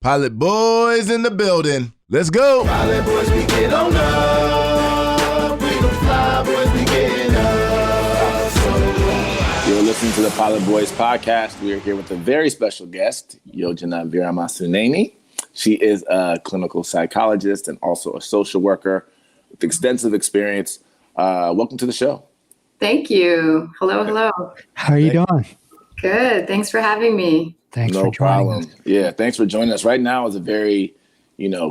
Pilot Boys in the building. Let's go. Pilot Boys, we get on up. We gon' fly, boys, we getting up. You're listening to the Pilot Boys podcast. We are here with a very special guest, Yojana Veeramasuneni. She is a clinical psychologist and also a social worker with extensive experience. Welcome to the show. Thank you. Hello. How are you doing? Good. Thanks for having me. Thanks No for joining problem. us. Yeah, thanks for joining us. Right now is a very,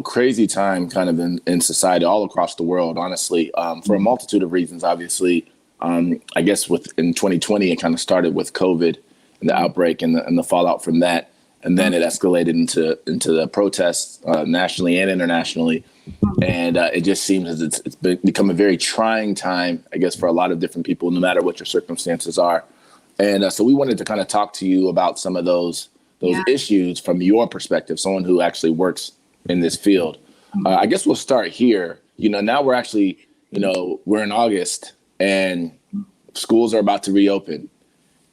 crazy time kind of in society all across the world, honestly, for a multitude of reasons, obviously. I guess in 2020, it kind of started with COVID and the outbreak and the fallout from that. And then it escalated into the protests nationally and internationally. And it just seems as it's become a very trying time, I guess, for a lot of different people, no matter what your circumstances are. And so we wanted to kind of talk to you about some of those issues from your perspective, someone who actually works in this field. I guess we'll start here. Now we're actually, we're in August and schools are about to reopen.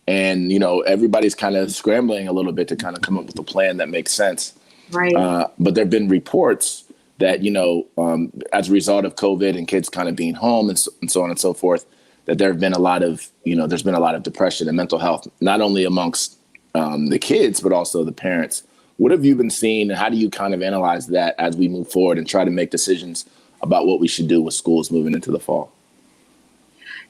And, everybody's kind of scrambling a little bit to kind of come up with a plan that makes sense. Right. But there have been reports that, as a result of COVID and kids kind of being home and so on and so forth, that there have been a lot of, there's been a lot of depression and mental health, not only amongst the kids, but also the parents. What have you been seeing, and how do you kind of analyze that as we move forward and try to make decisions about what we should do with schools moving into the fall?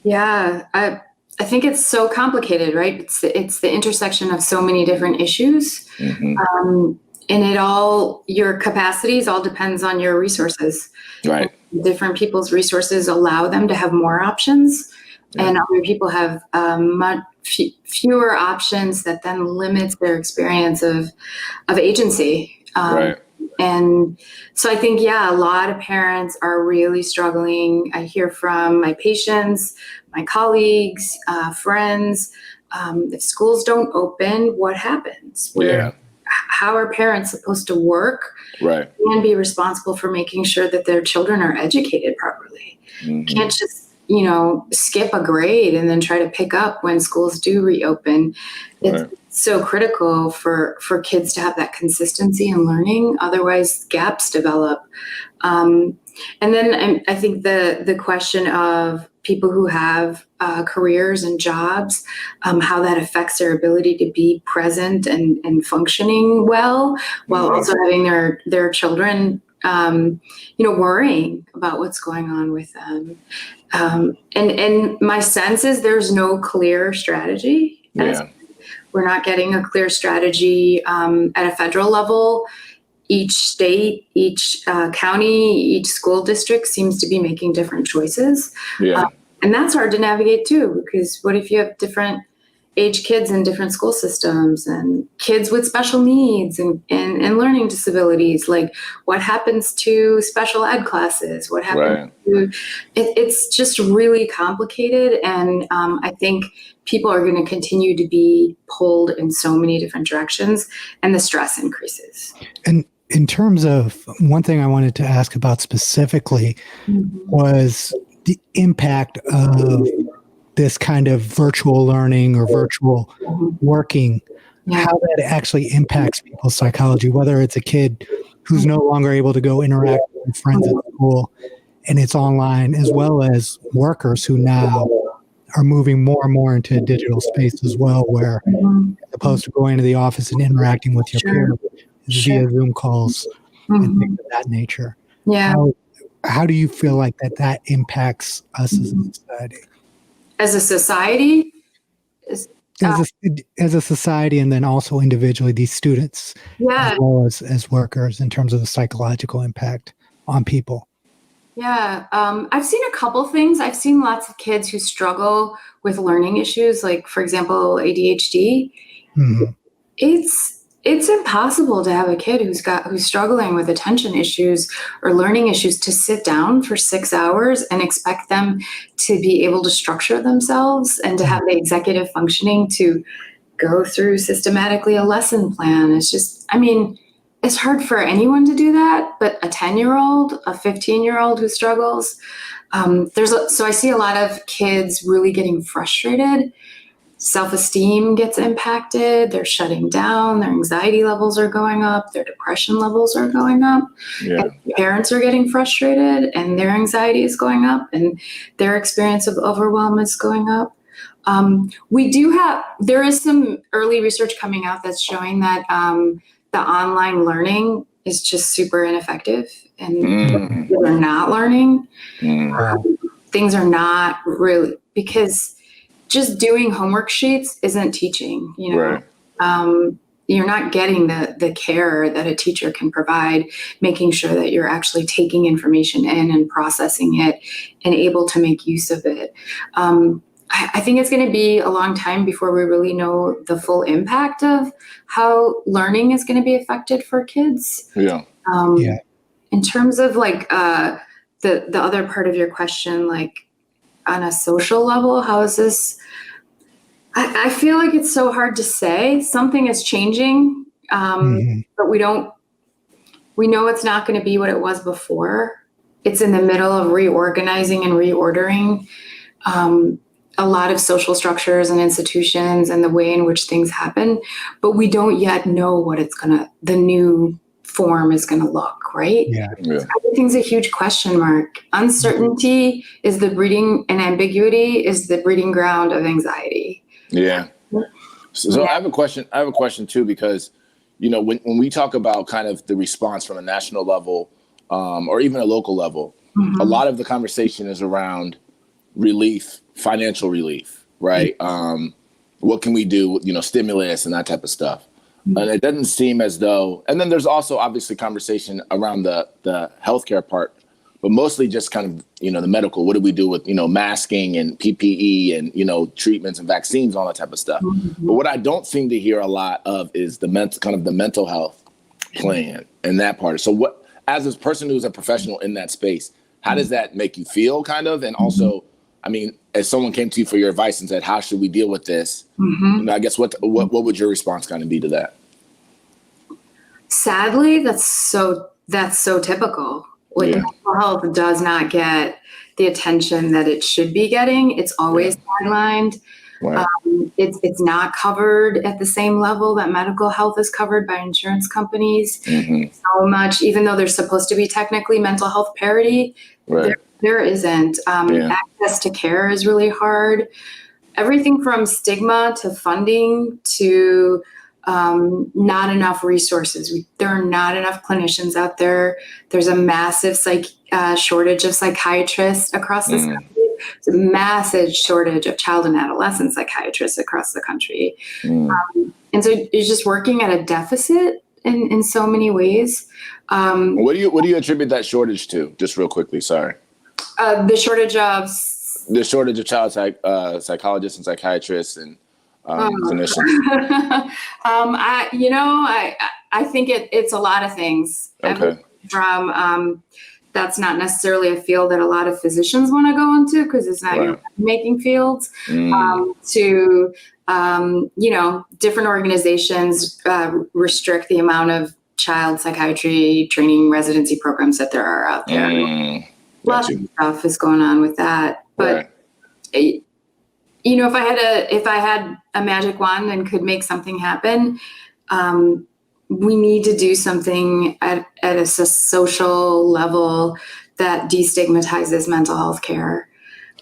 Yeah, I think it's so complicated, right? It's the intersection of so many different issues. Mm-hmm. And your capacities all depends on your resources. Right. And different people's resources allow them to have more options. Yeah. And other people have much fewer options that then limits their experience of agency. Right. And so I think, a lot of parents are really struggling. I hear from my patients, my colleagues, friends, if schools don't open, what happens? How are parents supposed to work and be responsible for making sure that their children are educated properly? Mm-hmm. Can't just, skip a grade and then try to pick up when schools do reopen. It's so critical for kids to have that consistency in learning. Otherwise, gaps develop. And then I think the question of people who have careers and jobs, how that affects their ability to be present and functioning well, while also having their children, worrying about what's going on with them. And my sense is there's no clear strategy. Yeah. We're not getting a clear strategy at a federal level. Each state, each county, each school district seems to be making different choices. Yeah. And that's hard to navigate too, because what if you have different age kids in different school systems and kids with special needs and learning disabilities? Like, what happens to special ed classes? What happens to it's just really complicated. And I think people are going to continue to be pulled in so many different directions, and the stress increases. And in terms of one thing I wanted to ask about specifically was the impact of this kind of virtual learning or virtual working, how that actually impacts people's psychology, whether it's a kid who's no longer able to go interact with friends at school and it's online, as well as workers who now are moving more and more into a digital space as well, where as opposed to going to the office and interacting with your peers via Zoom calls and things of that nature. Yeah. How do you feel like that impacts us as a society? As a society? As a society, and then also individually, these students, as well as workers, in terms of the psychological impact on people. Yeah, I've seen a couple things. I've seen lots of kids who struggle with learning issues, like, for example, ADHD. Mm-hmm. It's impossible to have a kid who's struggling with attention issues or learning issues to sit down for 6 hours and expect them to be able to structure themselves and to have the executive functioning to go through systematically a lesson plan. It's just, it's hard for anyone to do that, but a 10-year-old, a 15-year-old who struggles, so I see a lot of kids really getting frustrated. self-esteem gets impacted. They're shutting down. Their anxiety levels are going up. Their depression levels are going up. Yeah. And parents are getting frustrated, and their anxiety is going up, and their experience of overwhelm is going up. There is some early research coming out that's showing that the online learning is just super ineffective, and people are not learning. Things are not really, because just doing homework sheets isn't teaching, Right. You're not getting the care that a teacher can provide, making sure that you're actually taking information in and processing it and able to make use of it. I think it's going to be a long time before we really know the full impact of how learning is going to be affected for kids. Yeah. In terms of like the other part of your question, like on a social level, how is this? I feel like it's so hard to say. Something is changing, but we know it's not going to be what it was before. It's in the middle of reorganizing and reordering a lot of social structures and institutions and the way in which things happen, but we don't yet know what the new form is going to look, right? Yeah. Everything's a huge question mark. Uncertainty is the breeding, and ambiguity is the breeding ground of anxiety. Yeah. So I have a question too, because, when we talk about kind of the response from a national level, or even a local level, a lot of the conversation is around relief, financial relief, right? What can we do, stimulus and that type of stuff. And it doesn't seem as though, and then there's also obviously conversation around the healthcare part, but mostly just kind of, the medical. What do we do with, masking and PPE and, treatments and vaccines, all that type of stuff. But what I don't seem to hear a lot of is the mental health plan and that part. So what, as a person who's a professional in that space, how does that make you feel kind of? And also, I mean, if someone came to you for your advice and said, how should we deal with this? I guess what would your response kind of be to that? Sadly, that's so typical. Like, mental health does not get the attention that it should be getting. It's always sidelined. Right. It's not covered at the same level that medical health is covered by insurance companies. So much, even though there's supposed to be technically mental health parity, there isn't. Access to care is really hard. Everything from stigma to funding to not enough resources. There are not enough clinicians out there. There's a massive shortage of psychiatrists across this country. There's a massive shortage of child and adolescent psychiatrists across the country. And so you're just working at a deficit in so many ways. What do you attribute that shortage to? Just real quickly, sorry. The shortage of child psychologists and psychiatrists and clinicians. I think it's a lot of things. Okay. From that's not necessarily a field that a lot of physicians want to go into because it's not your making fields. To different organizations restrict the amount of child psychiatry training residency programs that there are out there. Lots of stuff is going on with that, but if I had a magic wand and could make something happen, we need to do something at a social level that destigmatizes mental health care.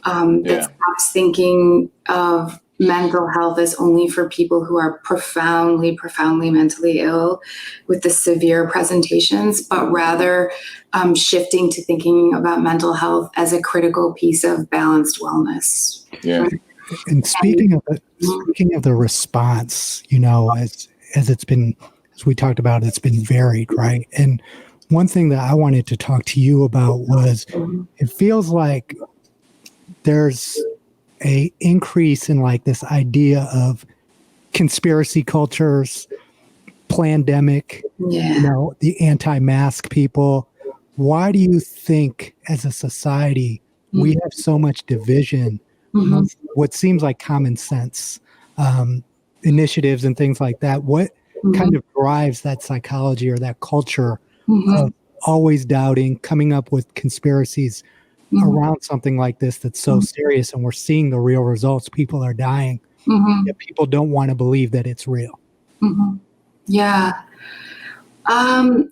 That stops thinking of mental health as only for people who are profoundly, profoundly mentally ill with the severe presentations, but rather shifting to thinking about mental health as a critical piece of balanced wellness. Yeah. And speaking of the response, as we talked about, it's been varied, right? And one thing that I wanted to talk to you about was it feels like there's a increase in like this idea of conspiracy cultures, plandemic, the anti-mask people. Why do you think as a society we have so much division of what seems like common sense initiatives and things like that? What kind of drives that psychology or that culture of always doubting, coming up with conspiracies around something like this that's so serious, and we're seeing the real results? People are dying. Mm-hmm. Yet people don't want to believe that it's real. Mm-hmm. Yeah. Well,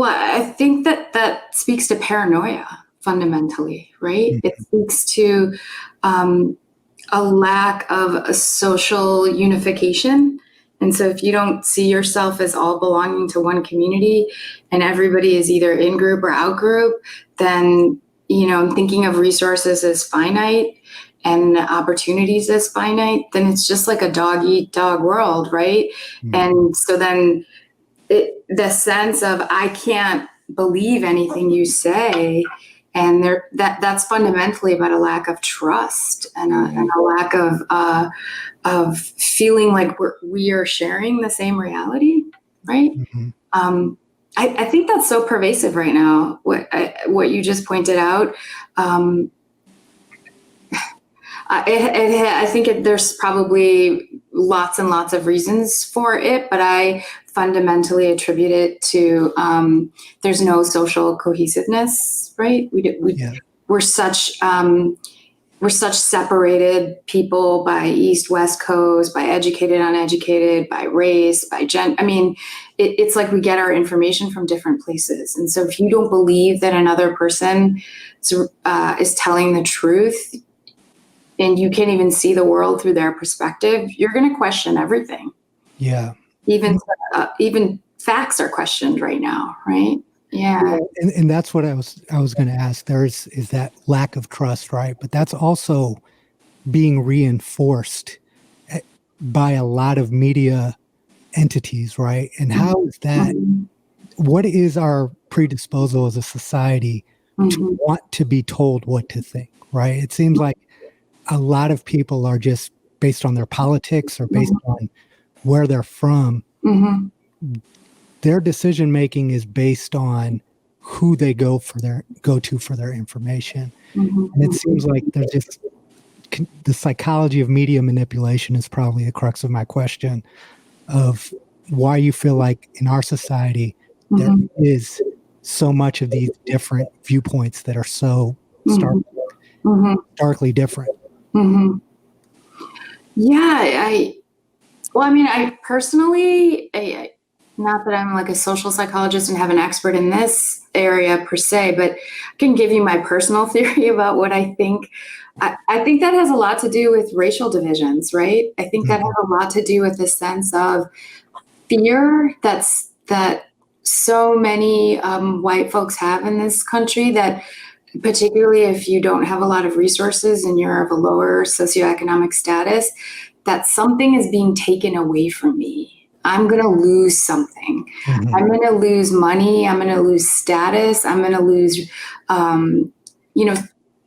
I think that speaks to paranoia fundamentally, right? Mm-hmm. It speaks to a lack of a social unification. And so if you don't see yourself as all belonging to one community and everybody is either in group or out group, then, thinking of resources as finite and opportunities as finite, then it's just like a dog eat dog world, right? Mm-hmm. And so then the sense of I can't believe anything you say, and that's fundamentally about a lack of trust and a lack of feeling like we are sharing the same reality, right? Mm-hmm. I think that's so pervasive right now. What you just pointed out. I think there's probably lots and lots of reasons for it, but I fundamentally attribute it to there's no social cohesiveness, right? We're such separated people by East, West Coast, by educated, uneducated, by race, by gender. I mean, it's like we get our information from different places, and so if you don't believe that another person is telling the truth, and you can't even see the world through their perspective, you're going to question everything. Yeah. Even facts are questioned right now, right? Yeah. And that's what I was going to ask. Is that lack of trust, right? But that's also being reinforced by a lot of media entities, right? And how is that? What is our predisposal as a society to want to be told what to think, right? It seems like a lot of people are just based on their politics or based on where they're from. Their decision making is based on who they go to for their information. And it seems like there's just the psychology of media manipulation is probably the crux of my question of why you feel like in our society there is so much of these different viewpoints that are so starkly different. Yeah, I personally, not that I'm like a social psychologist and have an expert in this area per se, but I can give you my personal theory about what I think. I think that has a lot to do with racial divisions, right? I think that has a lot to do with the sense of fear that so many white folks have in this country, that particularly if you don't have a lot of resources and you're of a lower socioeconomic status, that something is being taken away from me. I'm going to lose something. I'm going to lose money. I'm going to lose status. I'm going to lose,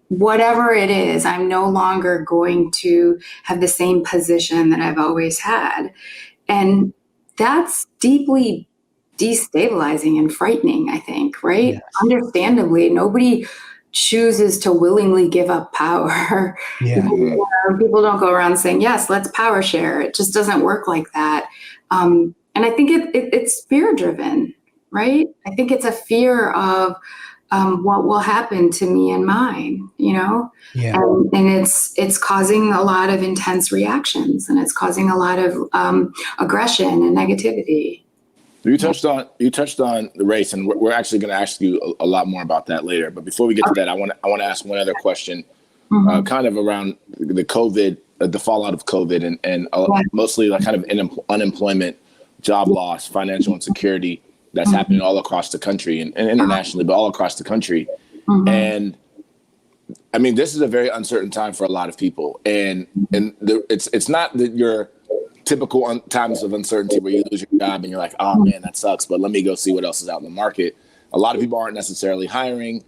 whatever it is. I'm no longer going to have the same position that I've always had. And that's deeply destabilizing and frightening, I think, right? Yes. Understandably, nobody chooses to willingly give up power. Yeah. People don't go around saying, yes, let's power share. It just doesn't work like that. And I think it's fear driven, right? I think it's a fear of what will happen to me and mine, Yeah. and it's causing a lot of intense reactions, and it's causing a lot of aggression and negativity. You touched on the race, and we're actually going to ask you a lot more about that later. But before we get to that, I want to ask one other question, kind of around the COVID, the fallout of COVID, and mostly like kind of unemployment, job loss, financial insecurity that's happening all across the country and internationally, but all across the country. And I mean, this is a very uncertain time for a lot of people, and it's not that you're typical times of uncertainty where you lose your job and you're like, oh man, that sucks, but let me go see what else is out in the market. A lot of people aren't necessarily hiring,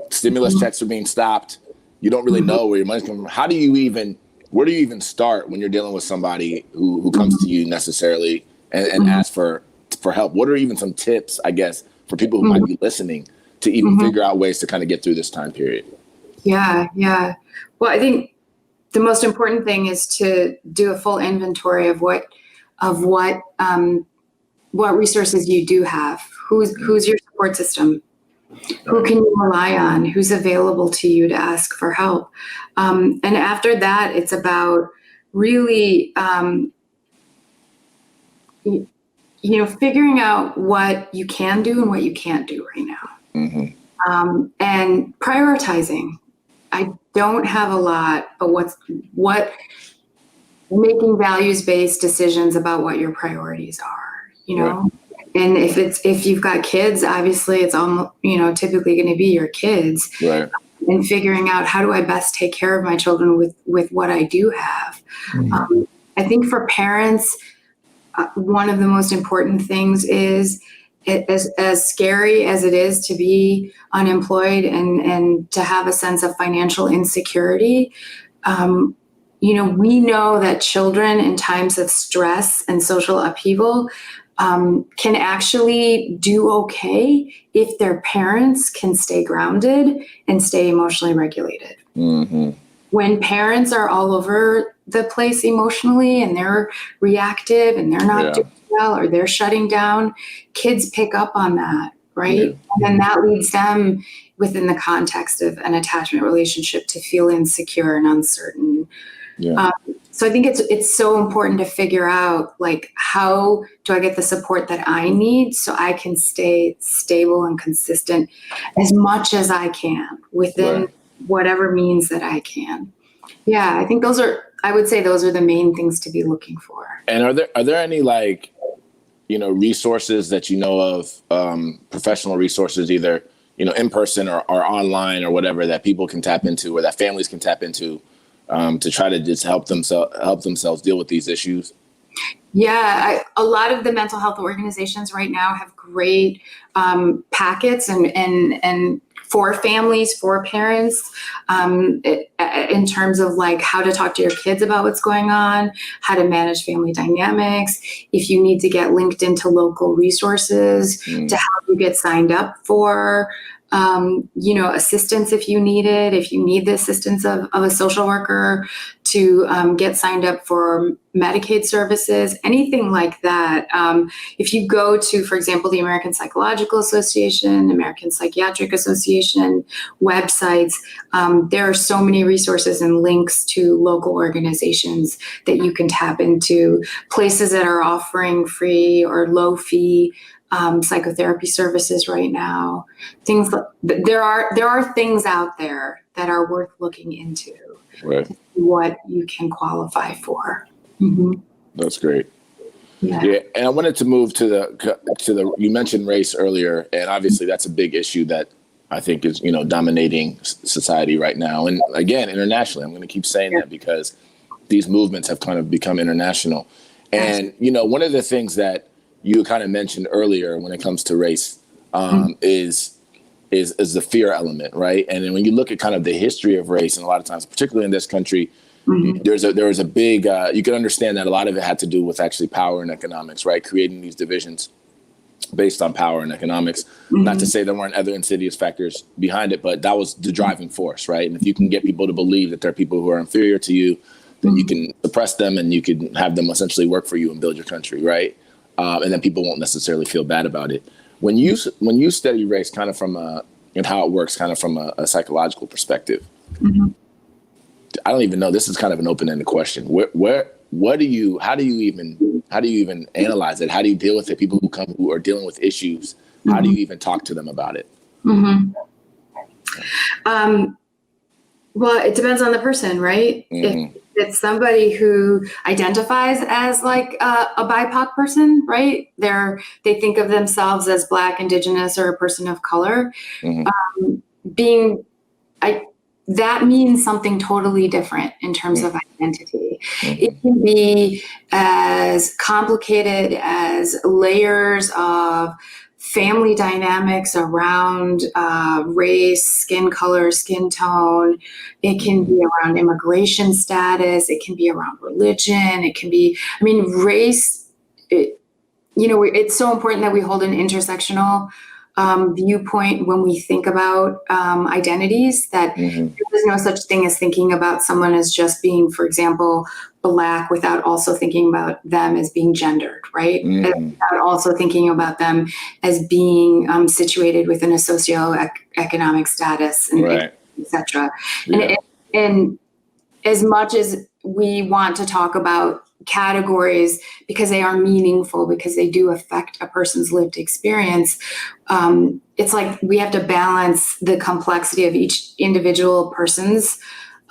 stimulus checks are being stopped. You don't really know where your money's coming from. Where do you even start when you're dealing with somebody who comes to you necessarily and asks for help? What are even some tips, I guess, for people who might be listening to even figure out ways to kind of get through this time period? Yeah. Well, I think the most important thing is to do a full inventory of what resources you do have. Who's your support system? Who can you rely on? Who's available to you to ask for help? And after that, it's about really, figuring out what you can do and what you can't do right now. And prioritizing. I don't have a lot, but what making values-based decisions about what your priorities are, Right. And if you've got kids, obviously it's almost, typically going to be your kids. Right. And figuring out, how do I best take care of my children with what I do have. I think for parents, one of the most important things is, as scary as it is to be unemployed and to have a sense of financial insecurity, we know that children in times of stress and social upheaval can actually do okay if their parents can stay grounded and stay emotionally regulated. When parents are all over the place emotionally and they're reactive and they're not doing well, or they're shutting down, kids pick up on that, right? Yeah. And then that leads them, within the context of an attachment relationship, to feel insecure and uncertain. Yeah. So I think it's so important to figure out, like, how do I get the support that I need so I can stay stable and consistent as much as I can within whatever means that I can. Yeah, I think I would say those are the main things to be looking for. And are there any, like, resources that of, professional resources, either, in person or online or whatever, that people can tap into, or that families can tap into, to try to just help themselves deal with these issues? Yeah, a lot of the mental health organizations right now have great packets and for families, for parents, in terms of, like, how to talk to your kids about what's going on, how to manage family dynamics, if you need to get linked into local resources to help you get signed up for assistance if you need it, if you need the assistance of a social worker to get signed up for Medicaid services, anything like that. If you go to, for example, the American Psychological Association, American Psychiatric Association websites, there are so many resources and links to local organizations that you can tap into, places that are offering free or low fee psychotherapy services right now. There are things out there that are worth looking into. Right. To see what you can qualify for. That's great. Yeah. And I wanted to move to the you mentioned race earlier, and obviously that's a big issue that I think is dominating society right now, and again internationally. I'm going to keep saying that because these movements have kind of become international. And one of the things that you kind of mentioned earlier when it comes to race is the fear element, right? And then when you look at kind of the history of race, and a lot of times, particularly in this country, there was a big, you can understand that a lot of it had to do with actually power and economics, right? Creating these divisions based on power and economics. Not to say there weren't other insidious factors behind it, but that was the driving force, right? And if you can get people to believe that there are people who are inferior to you, then you can suppress them and you can have them essentially work for you and build your country, right? And then people won't necessarily feel bad about it. When you study race kind of and how it works kind of from a psychological perspective, I don't even know. This is kind of an open-ended question. How do you even analyze it? How do you deal with it? People who are dealing with issues, how do you even talk to them about it? Well, it depends on the person, right? If it's somebody who identifies as like a BIPOC person, right? They think of themselves as Black, Indigenous, or a person of color. That means something totally different in terms of identity. It can be as complicated as layers of family dynamics around race, skin color, skin tone. It can be around immigration status. It can be around religion. It can be, race, it's so important that we hold an intersectional viewpoint when we think about identities, that there's no such thing as thinking about someone as just being, for example, Black without also thinking about them as being gendered, right? Without also thinking about them as being situated within a socioeconomic status, and et cetera. And as much as we want to talk about categories because they are meaningful, because they do affect a person's lived experience. It's like we have to balance the complexity of each individual person's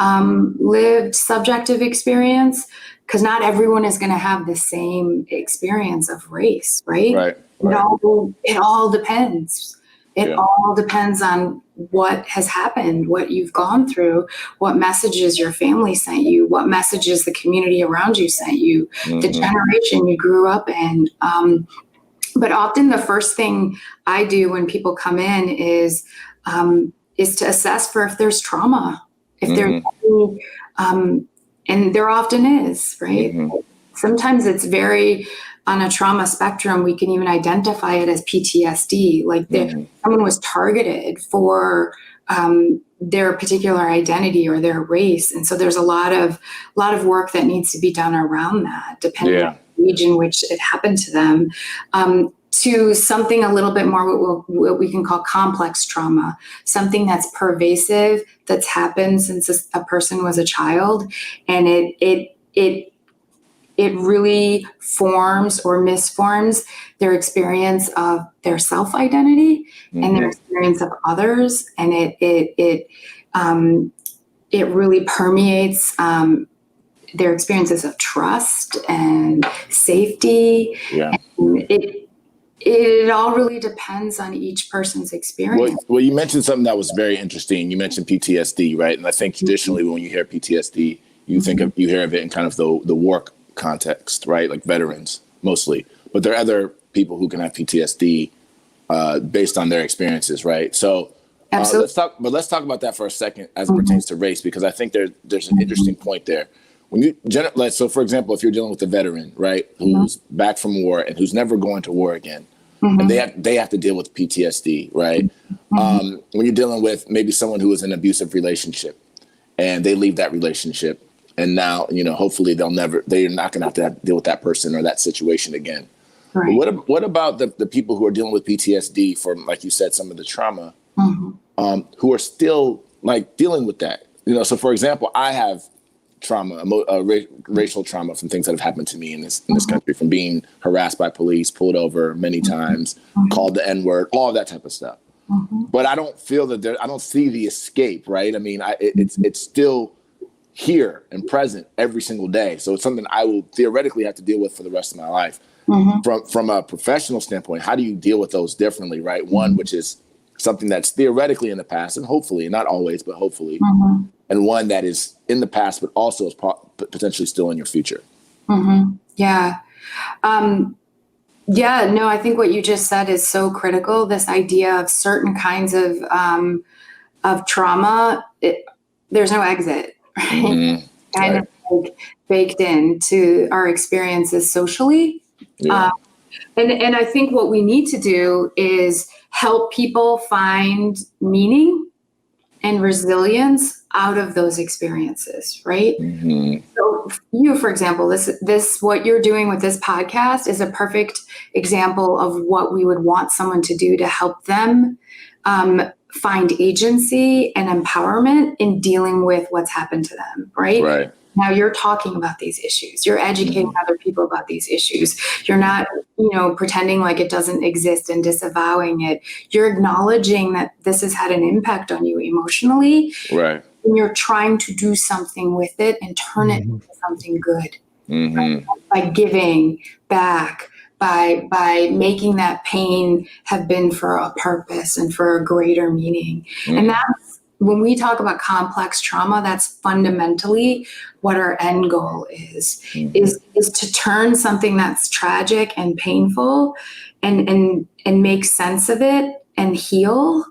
lived subjective experience, because not everyone is going to have the same experience of race, right? Right. It all depends. It all depends on what has happened, what you've gone through, what messages your family sent you, what messages the community around you sent you, the generation you grew up in. But often the first thing I do when people come in is to assess for if there's trauma, if there's any, and there often is, right? Sometimes it's very, on a trauma spectrum, we can even identify it as PTSD, like someone was targeted for their particular identity or their race. And so there's a lot of work that needs to be done around that, depending on the age in which it happened to them, to something a little bit more what we can call complex trauma, something that's pervasive, that's happened since a person was a child, and it really forms or misforms their experience of their self-identity and their experience of others. And it really permeates their experiences of trust and safety. Yeah. And it all really depends on each person's experience. Well, you mentioned something that was very interesting. You mentioned PTSD, right? And I think traditionally when you hear PTSD, you hear of it in kind of the war context, right? Like veterans mostly, but there are other people who can have PTSD based on their experiences, right? So let's talk about that for a second as it pertains to race, because I think there's an interesting point there. When you so for example, if you're dealing with a veteran, right, who's back from war and who's never going to war again, and they have to deal with PTSD, right? When you're dealing with maybe someone who is in an abusive relationship and they leave that relationship, and now, hopefully they're not going to have to deal with that person or that situation again. Right. But what about the people who are dealing with PTSD from, like you said, some of the trauma, who are still like dealing with that? So for example, I have trauma, racial trauma from things that have happened to me in this country, from being harassed by police, pulled over many times, called the N-word, all of that type of stuff. But I don't feel that I don't see the escape, right? I mean, it's still here and present every single day. So it's something I will theoretically have to deal with for the rest of my life. From a professional standpoint, how do you deal with those differently, right? One, which is something that's theoretically in the past, and hopefully, not always, but hopefully, and one that is in the past, but also is potentially still in your future. Yeah. No, I think what you just said is so critical. This idea of certain kinds of trauma, there's no exit. Right? Kind of like baked into our experiences socially. And I think what we need to do is help people find meaning and resilience out of those experiences, right? So you, for example, this what you're doing with this podcast is a perfect example of what we would want someone to do to help them find agency and empowerment in dealing with what's happened to them, right? Right. Now you're talking about these issues. You're educating other people about these issues. You're not, pretending like it doesn't exist and disavowing it. You're acknowledging that this has had an impact on you emotionally. Right. And you're trying to do something with it and turn it into something good. Right? By giving back, by making that pain have been for a purpose and for a greater meaning. And that's, when we talk about complex trauma, that's fundamentally what our end goal is to turn something that's tragic and painful and make sense of it and heal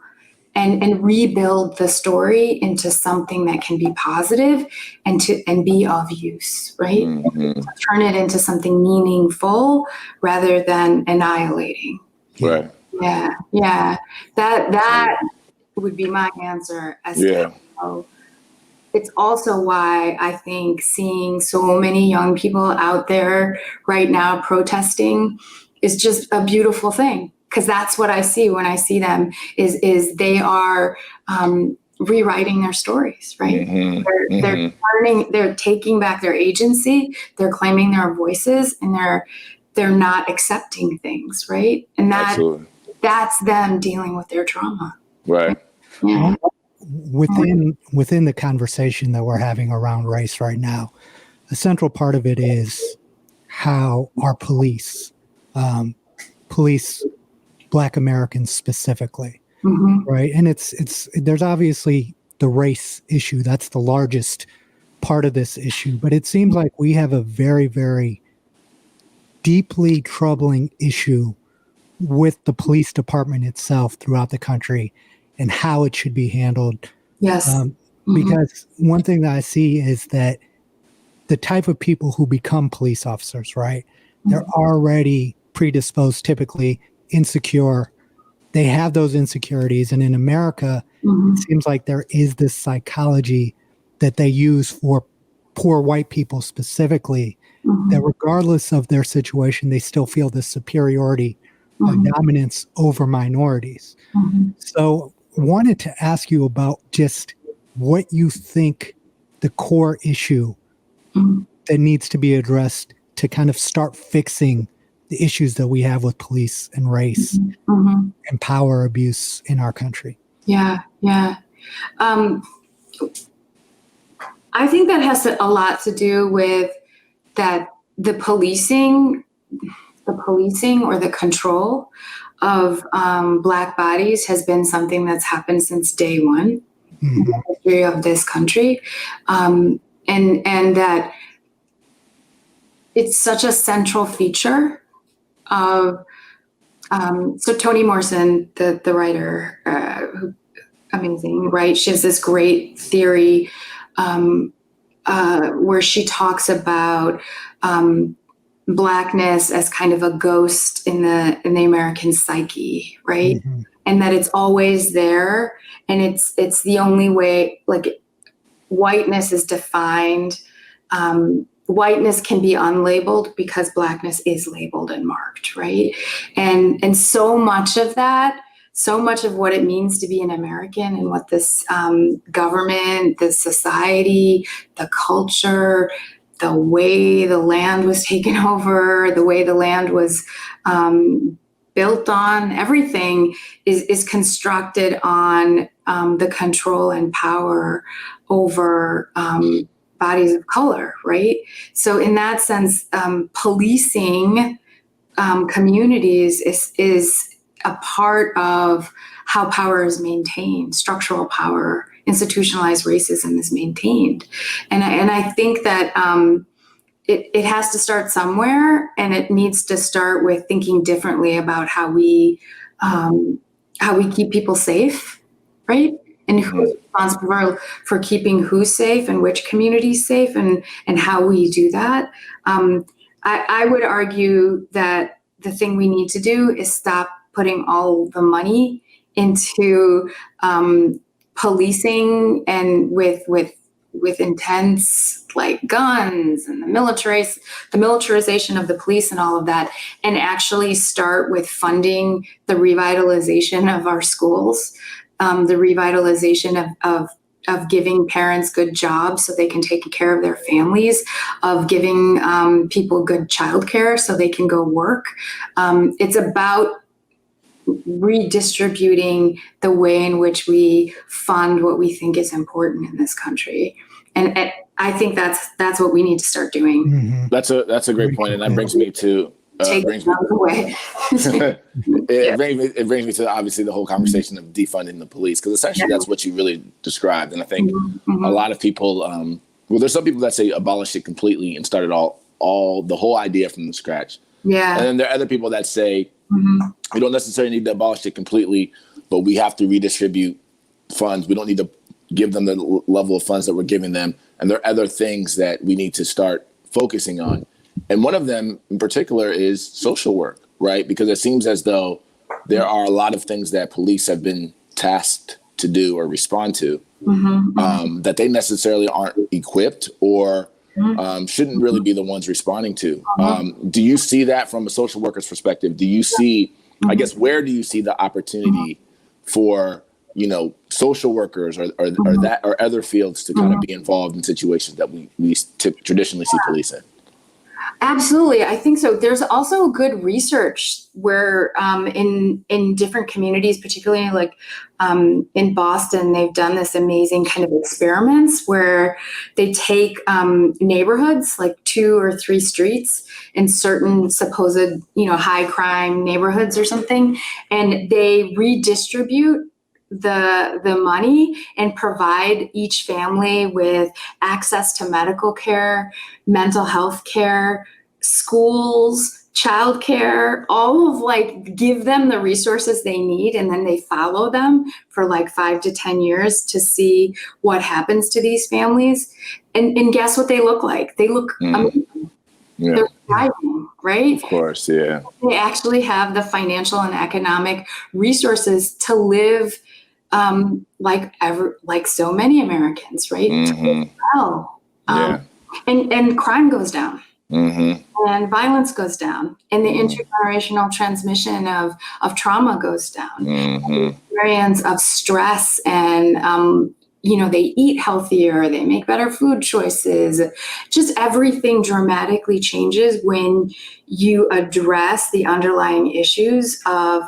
and rebuild the story into something that can be positive and be of use, right? Turn it into something meaningful rather than annihilating. Right. Yeah. That would be my answer as to how. It's also why I think seeing so many young people out there right now protesting is just a beautiful thing, because that's what I see when I see them is they are rewriting their stories, right? They're taking back their agency, they're claiming their voices, and they're not accepting things, right? And that's them dealing with their trauma. Right. Yeah. Within the conversation that we're having around race right now, a central part of it is how our police Black Americans specifically, right? And there's obviously the race issue. That's the largest part of this issue, but it seems like we have a very, very deeply troubling issue with the police department itself throughout the country and how it should be handled. Yes. Because one thing that I see is that the type of people who become police officers, right? They're already predisposed, typically insecure. They have those insecurities. And in America, it seems like there is this psychology that they use for poor white people specifically, that regardless of their situation, they still feel this superiority or dominance over minorities. So wanted to ask you about just what you think the core issue that needs to be addressed to kind of start fixing the issues that we have with police and race and power abuse in our country. Yeah. I think that has a lot to do with that the policing or the control of Black bodies has been something that's happened since day one in the history of this country. And that it's such a central feature of, so Toni Morrison, the writer, who amazing, right? She has this great theory where she talks about Blackness as kind of a ghost in the American psyche, right? And that it's always there, and it's the only way. Like, whiteness is defined. Whiteness can be unlabeled because Blackness is labeled and marked, right? And so much of that, so much of what it means to be an American and what this government, the society, the culture, the way the land was taken over, the way the land was built on, everything is constructed on the control and power over bodies of color, right? So in that sense, policing communities is a part of how power is maintained, structural power, institutionalized racism is maintained. And I think that it has to start somewhere, and it needs to start with thinking differently about how we keep people safe, right? And who's responsible for keeping who safe and which communities safe, and how we do that. I would argue that the thing we need to do is stop putting all the money into policing and with intense, like, guns and the militarization of the police and all of that, and actually start with funding the revitalization of our schools, the revitalization of giving parents good jobs so they can take care of their families, of giving people good childcare so they can go work. It's about redistributing the way in which we fund what we think is important in this country. And I think that's what we need to start doing. That's a great point. And that brings me to Take it out of the way. it brings me to obviously the whole conversation of defunding the police, because essentially that's what you really described. And I think a lot of people, there's some people that say abolish it completely and start it all the whole idea from the scratch. Yeah. And then there are other people that say we don't necessarily need to abolish it completely, but we have to redistribute funds. We don't need to give them the level of funds that we're giving them. And there are other things that we need to start focusing on. And one of them in particular is social work, right? Because it seems as though there are a lot of things that police have been tasked to do or respond to that they necessarily aren't equipped or shouldn't really be the ones responding to. Do you see that from a social worker's perspective? Do you see, I guess, where do you see the opportunity for social workers or other fields to kind of be involved in situations that we traditionally see police in? Absolutely. I think so. There's also good research where in different communities, particularly like in Boston, they've done this amazing kind of experiments where they take neighborhoods, like 2 or 3 streets in certain supposed, high crime neighborhoods or something, and they redistribute the money and provide each family with access to medical care, mental health care, schools, childcare, all of give them the resources they need. And then they follow them for 5 to 10 years to see what happens to these families. And guess what they look like? They look amazing. Yeah. They're thriving, right? Of course, yeah. They actually have the financial and economic resources to live like so many Americans, right? Well, and crime goes down, and violence goes down, and the intergenerational transmission of trauma goes down. The experience of stress and they eat healthier, they make better food choices. Just everything dramatically changes when you address the underlying issues of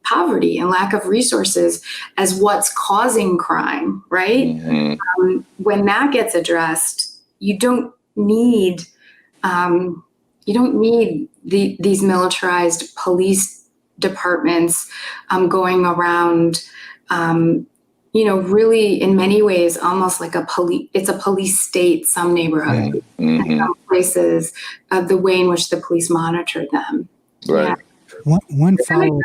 poverty and lack of resources as what's causing crime, right? When that gets addressed, you don't need these militarized police departments going around. Really in many ways, almost like it's a police state, some neighborhoods, and some places, the way in which the police monitor them. Right. Yeah. One follow.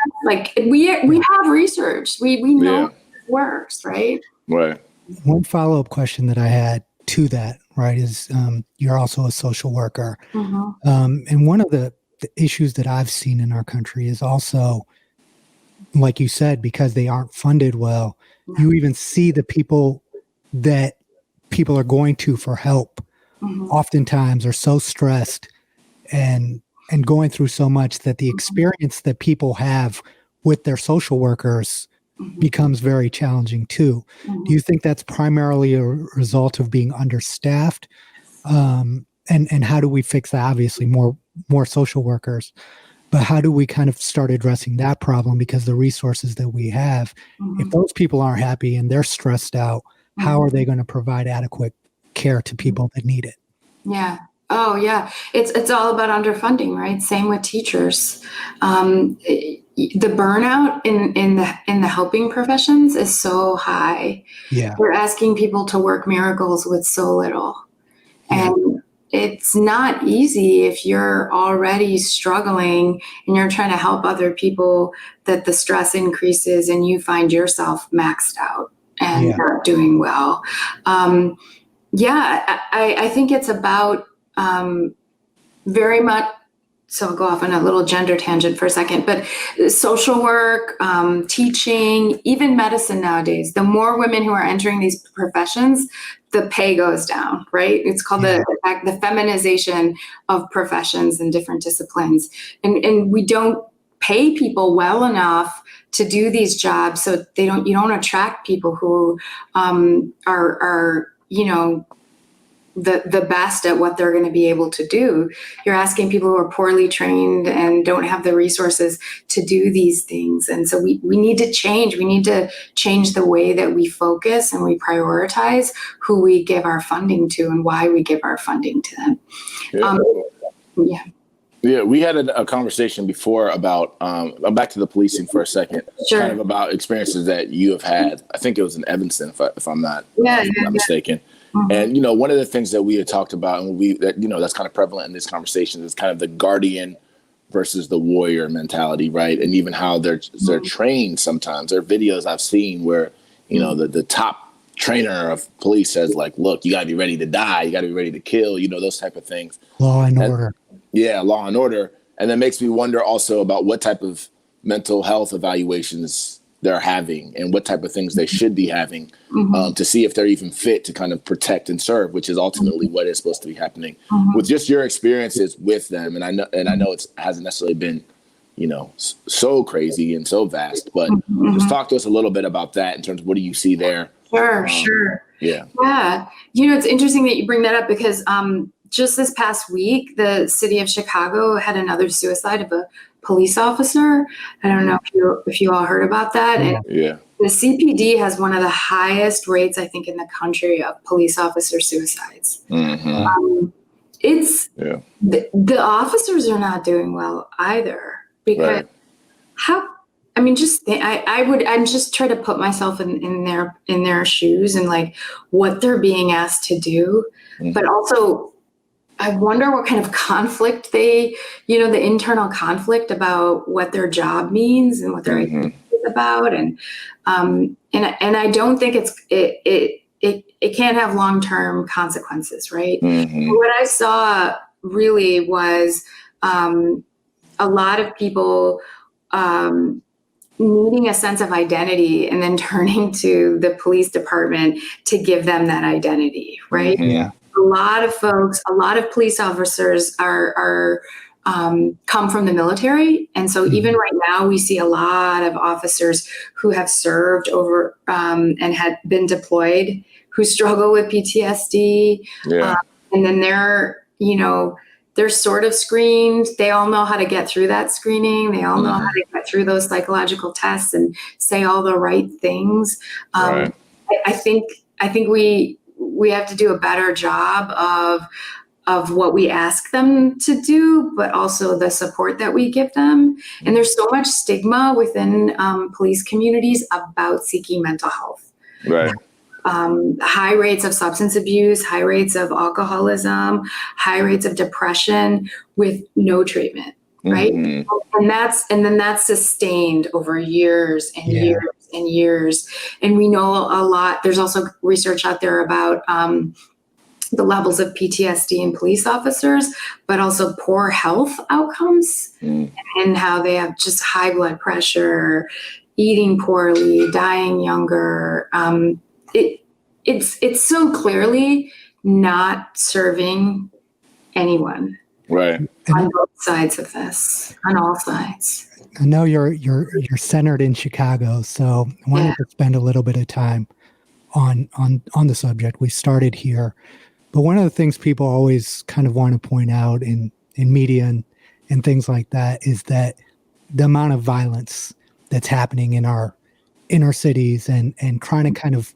We have research. We know it works, right? Right. One follow-up question that I had to that, right, is you're also a social worker. And one of the issues that I've seen in our country is also, like you said, because they aren't funded well, you even see the people that people are going to for help oftentimes are so stressed and going through so much that the experience that people have with their social workers becomes very challenging too. Do you think that's primarily a result of being understaffed? And how do we fix that? Obviously more social workers, but how do we kind of start addressing that problem? Because the resources that we have, if those people aren't happy and they're stressed out, how are they going to provide adequate care to people that need it? Yeah. Oh, yeah. It's all about underfunding, right? Same with teachers. The burnout in the helping professions is so high. Yeah. We're asking people to work miracles with so little. And it's not easy if you're already struggling and you're trying to help other people, that the stress increases and you find yourself maxed out and not doing well. I think it's about very much, so I'll go off on a little gender tangent for a second, but social work, teaching, even medicine nowadays, the more women who are entering these professions, the pay goes down, right? It's called the feminization of professions and different disciplines. And we don't pay people well enough to do these jobs, so you don't attract people who are the best at what they're going to be able to do. You're asking people who are poorly trained and don't have the resources to do these things. And so we need to change. We need to change the way that we focus and we prioritize who we give our funding to and why we give our funding to them. Yeah, we had a conversation before about, I'm back to the policing for a second, kind of about experiences that you have had. I think it was in Evanston, if I'm not mistaken. And, one of the things that we had talked about and that's kind of prevalent in this conversation is kind of the guardian versus the warrior mentality, right? And even how they're trained sometimes. There are videos I've seen where, the top trainer of police says look, you got to be ready to die. You got to be ready to kill, those type of things. Law and order. Yeah, law and order. And that makes me wonder also about what type of mental health evaluations they're having and what type of things they should be having to see if they're even fit to kind of protect and serve, which is ultimately what is supposed to be happening. With just your experiences with them, and I know it hasn't necessarily been so crazy and so vast. But just talk to us a little bit about that in terms of what do you see there? Sure. Yeah. Yeah. It's interesting that you bring that up because just this past week, the city of Chicago had another suicide of a police officer. I don't know if you all heard about that. And Yeah. the CPD has one of the highest rates, I think, in the country of police officer suicides. The officers are not doing well either because I'm just try to put myself in their shoes and like what they're being asked to do, but also I wonder what kind of conflict the internal conflict about what their job means and what their identity is about, and I don't think it can't have long-term consequences, right? What I saw really was a lot of people needing a sense of identity and then turning to the police department to give them that identity, right? Yeah. A lot of folks, a lot of police officers are come from the military. And so even right now, we see a lot of officers who have served over and had been deployed who struggle with PTSD. And then they're sort of screened. They all know how to get through that screening. They all know how to get through those psychological tests and say all the right things. I think we have to do a better job of what we ask them to do, but also the support that we give them. And there's so much stigma within police communities about seeking mental health. Right. High rates of substance abuse, high rates of alcoholism, high rates of depression with no treatment, right? And then that's sustained over years and years and years. And we know a lot. There's also research out there about the levels of PTSD in police officers, but also poor health outcomes and how they have just high blood pressure, eating poorly, dying younger. It's so clearly not serving anyone. Right. On both sides of this, on all sides. I know you're centered in Chicago, so I wanted to spend a little bit of time on the subject. We started here, but one of the things people always kind of want to point out in media and things like that is that the amount of violence that's happening in our inner cities and trying to kind of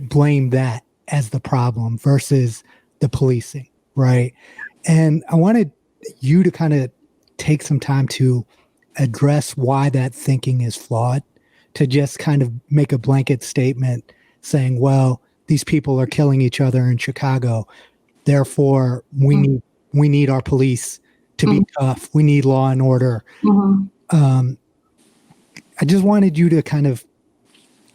blame that as the problem versus the policing, right? And I wanted you to kind of take some time to address why that thinking is flawed, to just kind of make a blanket statement saying, well, these people are killing each other in Chicago, therefore we need our police to be tough. We need law and order. I just wanted you to kind of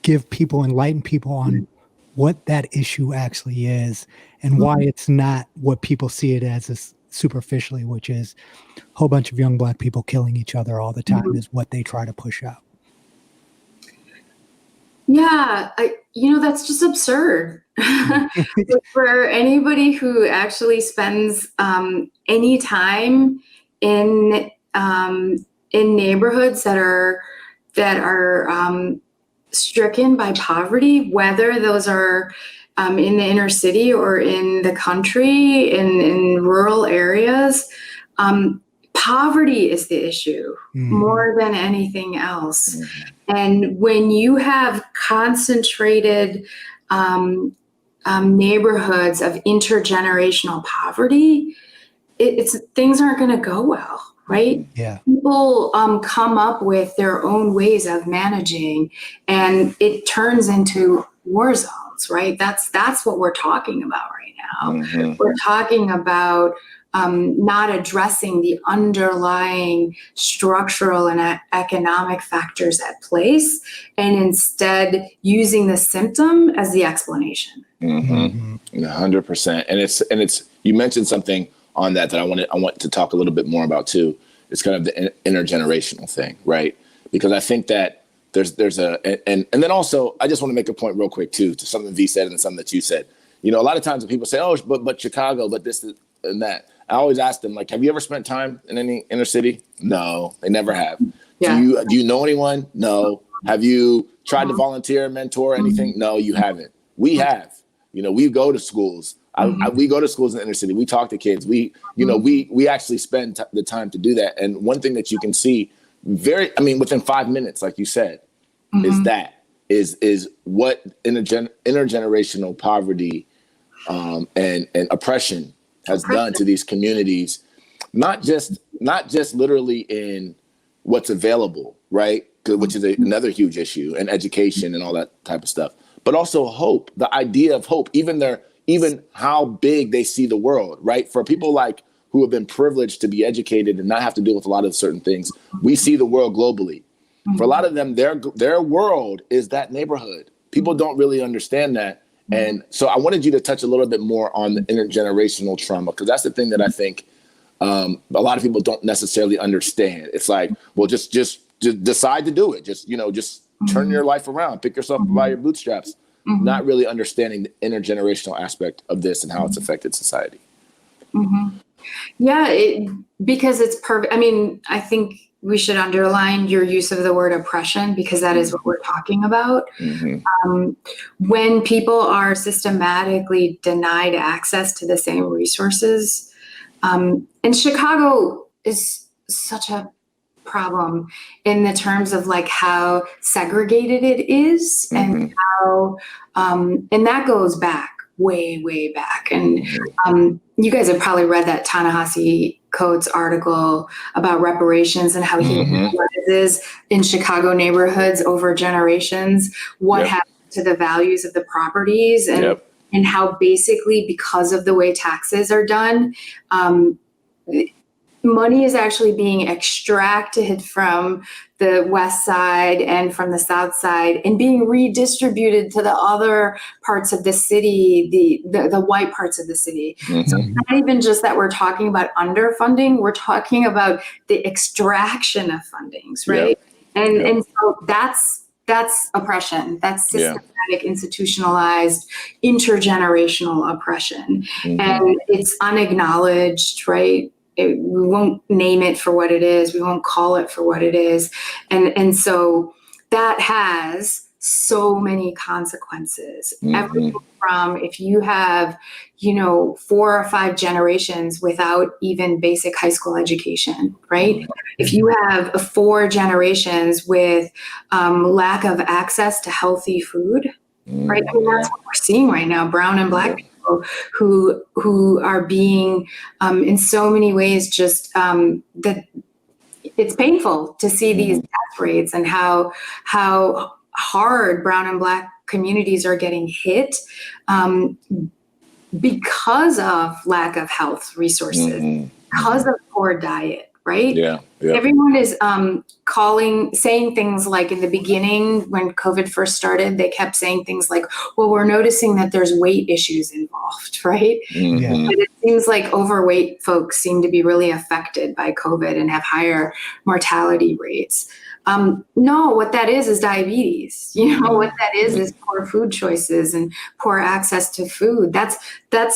enlighten people on what that issue actually is and why it's not what people see it as superficially, which is a whole bunch of young Black people killing each other all the time is what they try to push out. Yeah, that's just absurd. For anybody who actually spends any time in neighborhoods that are stricken by poverty, whether those are in the inner city or in the country, in rural areas, poverty is the issue more than anything else. And when you have concentrated neighborhoods of intergenerational poverty, things aren't going to go well. Right? Yeah. People come up with their own ways of managing, and it turns into war zones. Right? That's what we're talking about right now. We're talking about not addressing the underlying structural and economic factors at place, and instead using the symptom as the explanation. 100%. And it's you mentioned something on that I want to talk a little bit more about too. It's kind of the intergenerational thing, right? Because I think that there's and then also I just want to make a point real quick too to something V said and something that you said. A lot of times when people say, "Oh, but Chicago, but this and that," I always ask them, like, have you ever spent time in any inner city? No, they never have. Yeah. Do you know anyone? No. Have you tried to volunteer, mentor, anything? No, you haven't. We have. You know, we go to schools. We go to schools in the inner city. We talk to kids. We actually spend the time to do that. And one thing that you can see within 5 minutes, like you said, is what intergenerational poverty and oppression has done to these communities, not just literally in what's available, right? Which is another huge issue, and education and all that type of stuff, but also hope, the idea of hope, even how big they see the world, right? For people like who have been privileged to be educated and not have to deal with a lot of certain things, we see the world globally. For a lot of them, their world is that neighborhood. People don't really understand that. And so I wanted you to touch a little bit more on the intergenerational trauma, because that's the thing that I think a lot of people don't necessarily understand. It's like, well, just decide to do it. Just turn your life around, pick yourself up by your bootstraps, not really understanding the intergenerational aspect of this and how it's affected society. Yeah, because it's perfect. I mean, I think we should underline your use of the word oppression, because that is what we're talking about. When people are systematically denied access to the same resources, and Chicago is such a problem in the terms of like how segregated it is, and how, and that goes back way back. And you guys have probably read that Ta-Nehisi Coates article about reparations and how he realizes in Chicago neighborhoods over generations what happened to the values of the properties, and how basically, because of the way taxes are done, money is actually being extracted from the west side and from the south side and being redistributed to the other parts of the city, the white parts of the city. So it's not even just that we're talking about underfunding, we're talking about the extraction of fundings, right? And so that's oppression. That's systematic, institutionalized, intergenerational oppression. And it's unacknowledged, right? We won't name it for what it is. We won't call it for what it is. And so that has so many consequences. Everything from, if you have, 4 or 5 generations without even basic high school education, right? If you have 4 generations with lack of access to healthy food, right? I mean, that's what we're seeing right now, brown and black people who are being in so many ways just that it's painful to see these death rates and how hard brown and black communities are getting hit because of lack of health resources, because of poor diet, right? Everyone is saying things like, in the beginning when COVID first started, they kept saying things like, well, we're noticing that there's weight issues involved, right? But it seems like overweight folks seem to be really affected by COVID and have higher mortality rates. No, what that is diabetes. What that is poor food choices and poor access to food. That's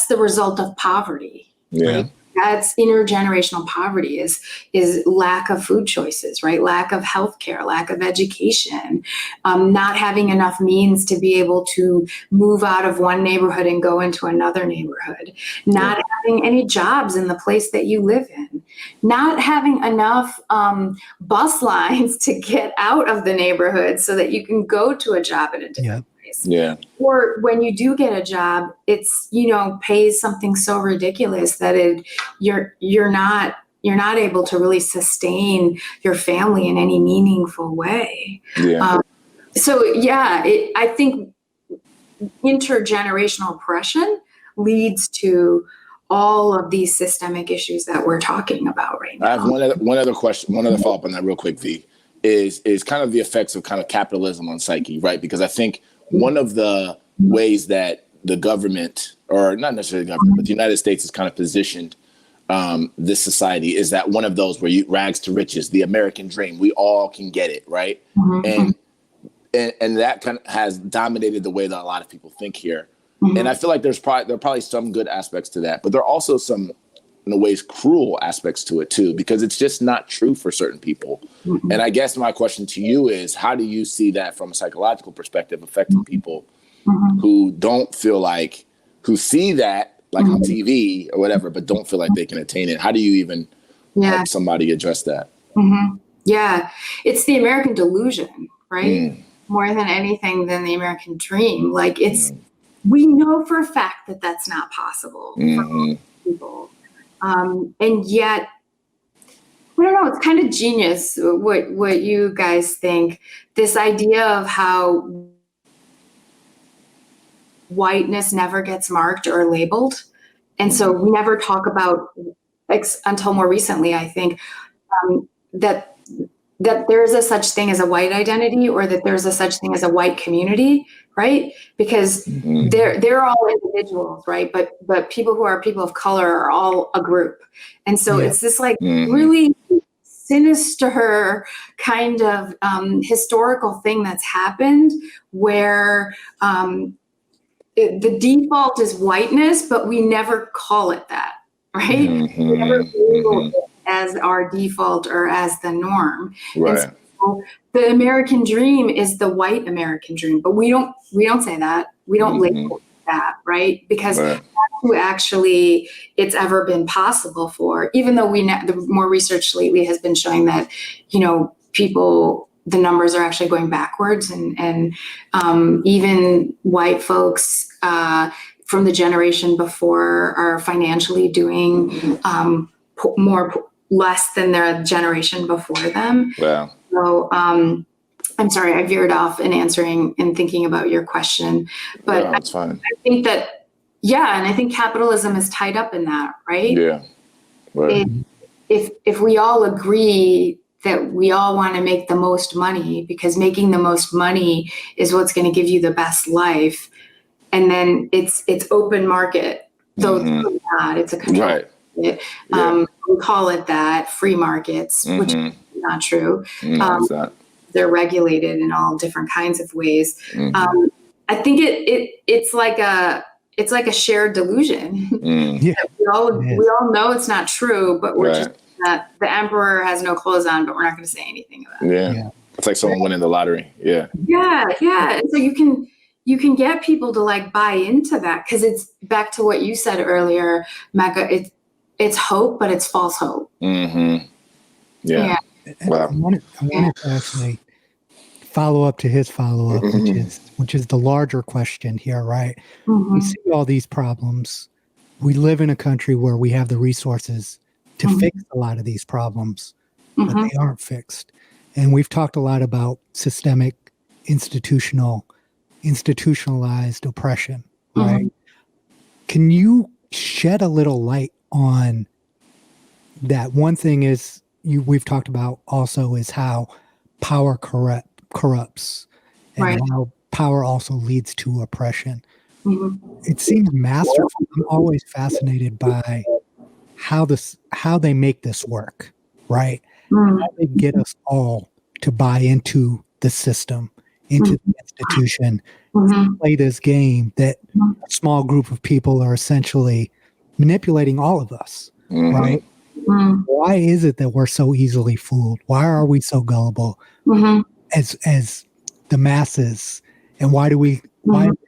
the result of poverty. Right? That's intergenerational poverty is lack of food choices, right? Lack of healthcare, lack of education, not having enough means to be able to move out of one neighborhood and go into another neighborhood, not having any jobs in the place that you live in, not having enough bus lines to get out of the neighborhood so that you can go to a job in a different place. Or when you do get a job, it's, pays something so ridiculous that you're not able to really sustain your family in any meaningful way. I think intergenerational oppression leads to all of these systemic issues that we're talking about right now. I have one other question, one other follow-up on that real quick, V, is kind of the effects of kind of capitalism on psyche, right? Because I think one of the ways that the government, or not necessarily the government, but the United States is kind of positioned this society is that one of those where you rags to riches, the American dream, we all can get it, right? And that kind of has dominated the way that a lot of people think here. And I feel like there are probably some good aspects to that, but there are also some in a ways cruel aspects to it too, because it's just not true for certain people. And I guess my question to you is, how do you see that from a psychological perspective affecting people who don't feel like, who see that like on TV or whatever, but don't feel like they can attain it? How do you even help somebody address that? Yeah, it's the American delusion, right? More than anything than the American dream. Like we know for a fact that that's not possible for people. And yet, I don't know, it's kind of genius what you guys think. This idea of how whiteness never gets marked or labeled. And so we never talk about, until more recently, I think, that there's a such thing as a white identity, or that there's a such thing as a white community, right? Because they're all individuals, right? But people who are people of color are all a group. And so it's this like really sinister kind of historical thing that's happened where the default is whiteness, but we never call it that, right? We never label it as our default or as the norm. Right. And so the American dream is the white American dream, but we don't say that. We don't label that, right? Because that's who actually it's ever been possible for, even though the more research lately has been showing that, people, the numbers are actually going backwards, and even white folks from the generation before are financially doing less than their generation before them. Wow. So I'm sorry, I veered off in answering and thinking about your question, but that's fine. I think that, and I think capitalism is tied up in that, right? Yeah. Right. If we all agree that we all want to make the most money, because making the most money is what's going to give you the best life, and then it's open market, though it's really not. It's a control. Right. We call it that, free markets, which is not true. No, it's not. They're regulated in all different kinds of ways. I think it's like a shared delusion. We all know it's not true, but we're just that the emperor has no clothes on, but we're not going to say anything about it. Yeah. It's like someone winning the lottery. Yeah. And so you can get people to like buy into that, because it's back to what you said earlier, Mecca. It's hope, but it's false hope. Yeah. Wow. I wanted to actually follow up to his follow-up, which is the larger question here, right? We see all these problems. We live in a country where we have the resources to fix a lot of these problems, but they aren't fixed. And we've talked a lot about systemic, institutionalized oppression, right? Can you shed a little light on that? One thing is we've talked about also is how power corrupts, and how power also leads to oppression. It seems masterful. I'm always fascinated by how they make this work, right? How they get us all to buy into the system, into the institution, play this game that a small group of people are essentially manipulating all of us, right? Why is it that we're so easily fooled? Why are we so gullible as the masses? And why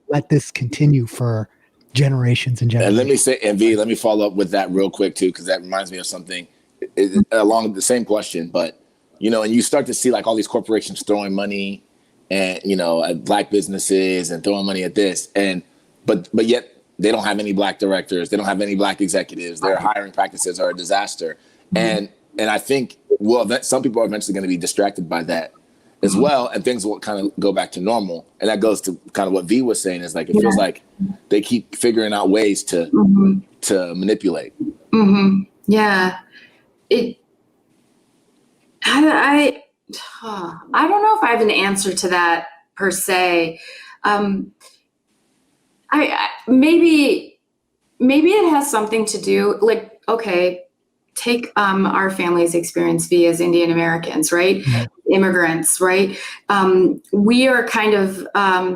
let this continue for generations and generations? And let me follow up with that real quick too, because that reminds me of something along the same question. But and you start to see like all these corporations throwing money and at black businesses and throwing money at this, but yet they don't have any black directors, they don't have any black executives. Their hiring practices are a disaster, and I think some people are eventually going to be distracted by that as well, and things will kind of go back to normal. And that goes to kind of what V was saying, is like it feels like they keep figuring out ways to manipulate. Yeah, I don't know if I have an answer to that per se. I maybe it has something to do, like, okay, take our family's experience, V, as Indian Americans, right? Immigrants, right? We are kind of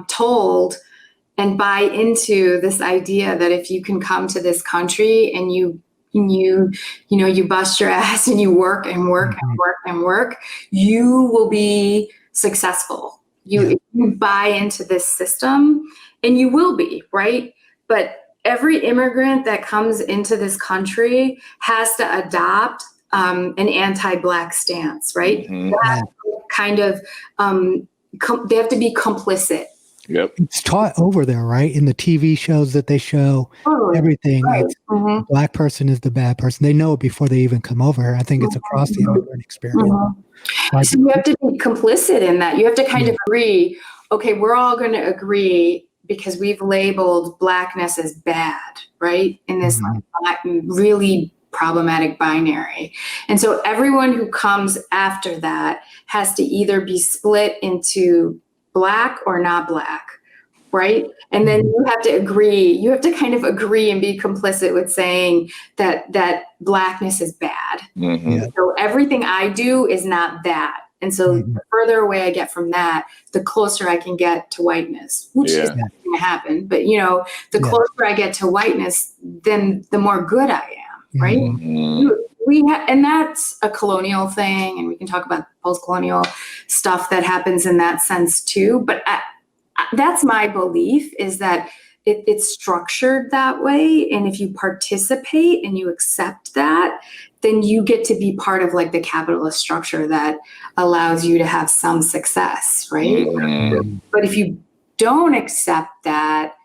told and buy into this idea that if you can come to this country and you and you bust your ass and you work and work and work and work, you will be successful. You buy into this system, and you will be, right? But every immigrant that comes into this country has to adopt an anti-Black stance, right? That kind of, they have to be complicit. Yep. It's taught over there, right? In the TV shows that they show, everything. Right. It's, the Black person is the bad person. They know it before they even come over. I think it's across the immigrant experience. So you have to be complicit in that. You have to kind of agree, okay, we're all going to agree because we've labeled Blackness as bad, right? In this really problematic binary. And so everyone who comes after that has to either be split into Black or not Black, right? And then you have to agree, you have to kind of agree and be complicit with saying that Blackness is bad. So everything I do is not that. And so the further away I get from that, the closer I can get to whiteness, which is not going to happen. But, the closer I get to whiteness, then the more good I am, right? And that's a colonial thing, and we can talk about post-colonial stuff that happens in that sense too. But that's my belief, is that it's structured that way. And if you participate and you accept that, then you get to be part of like the capitalist structure that allows you to have some success, right? But if you don't accept that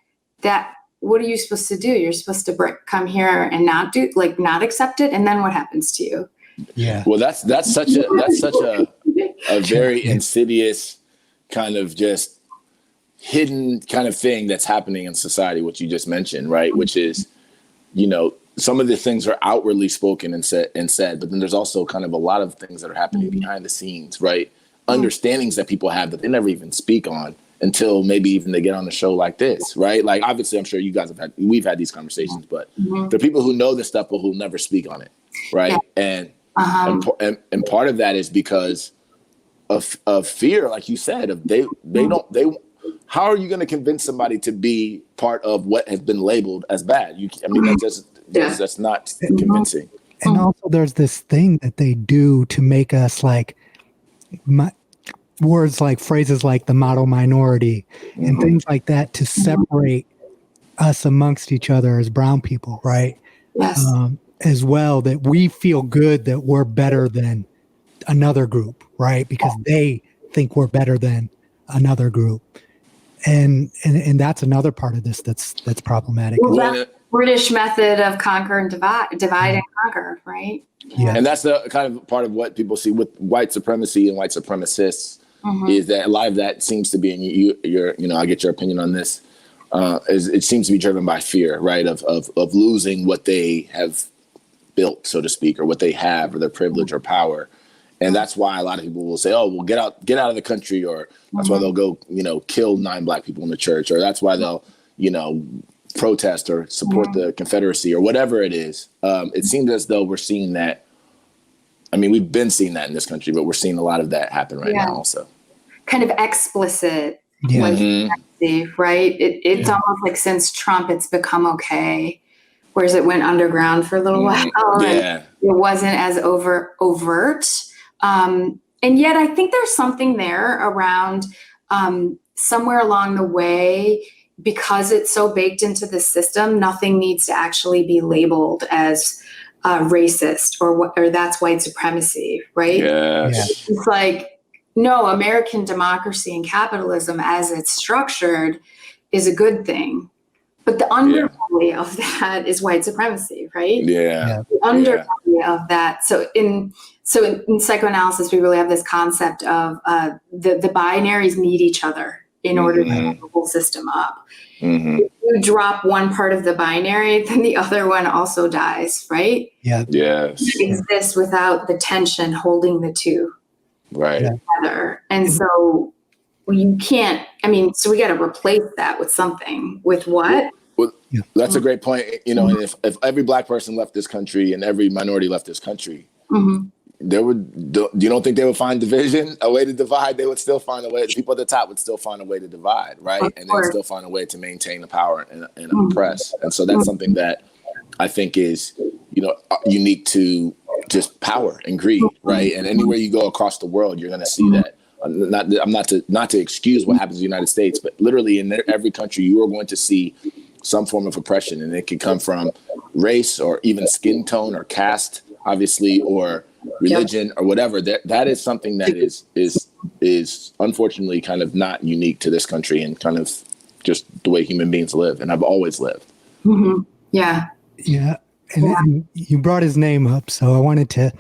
what are you supposed to do? You're supposed to come here and not accept it, and then what happens to you? Yeah. Well, that's such a very insidious kind of just hidden kind of thing that's happening in society, what you just mentioned, right? Which is, some of the things are outwardly spoken and said, but then there's also kind of a lot of things that are happening behind the scenes, right? Understandings that people have that they never even speak on until maybe even they get on a show like this, right? Like, obviously, I'm sure you guys we've had these conversations, but there are people who know this stuff, but who never speak on it, right? And part of that is because of fear, like you said, of they how are you going to convince somebody to be part of what has been labeled as bad? That's not convincing. And also there's this thing that they do to make us like words like phrases like the model minority and things like that to separate us amongst each other as brown people, right? Yes. As well, that we feel good that we're better than another group, right? Because they think we're better than another group. And that's another part of this that's problematic. Well, that British method of conquer and divide and conquer, right? Yeah. And that's the kind of part of what people see with white supremacy and white supremacists is that a lot of that seems to be, and I get your opinion on this, it seems to be driven by fear, right? Of losing what they have built, so to speak, or what they have, or their privilege or power. And that's why a lot of people will say, oh, well, get out of the country, or that's why they'll go, kill 9 Black people in the church, or that's why they'll, protest or support the Confederacy, or whatever it is. It seems as though we're seeing that. I mean, we've been seeing that in this country, but we're seeing a lot of that happen right now also. Kind of explicit, right? It's almost like since Trump, it's become okay. Whereas it went underground for a little while. It wasn't as overt. And yet I think there's something there around somewhere along the way, because it's so baked into the system, nothing needs to actually be labeled as racist or that's white supremacy, right? Yes. It's like, no, American democracy and capitalism as it's structured is a good thing. But the underbelly of that is white supremacy, right? Yeah. The underbelly of that. So in psychoanalysis, we really have this concept of the binaries need each other in order to build the whole system up. If you drop one part of the binary, then the other one also dies, right? Yeah. Yes. It exists without the tension holding the two together. And so you can't, so we got to replace that with something. With what? Well, that's a great point. And if every Black person left this country and every minority left this country, you don't think they would find division, a way to divide? They would still find a way. The people at the top would still find a way to divide, right? And they would still find a way to maintain the power and oppress. And so that's something that I think is unique to just power and greed, right? And anywhere you go across the world, you're going to see that. I'm not to excuse what happens in the United States, but literally in every country, you are going to see some form of oppression, and it can come from race or even skin tone or caste, obviously, or religion or whatever. That is something that is unfortunately kind of not unique to this country and kind of just the way human beings live, and have always lived. Mm-hmm. Yeah. And you brought his name up, so I wanted to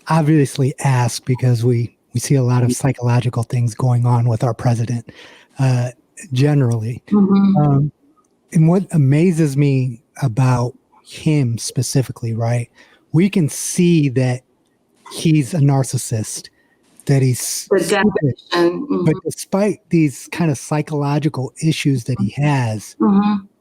obviously ask, because we see a lot of psychological things going on with our president generally. Mm-hmm. And what amazes me about him specifically, right? We can see that he's a narcissist, that he's stupid, but despite these kind of psychological issues that he has,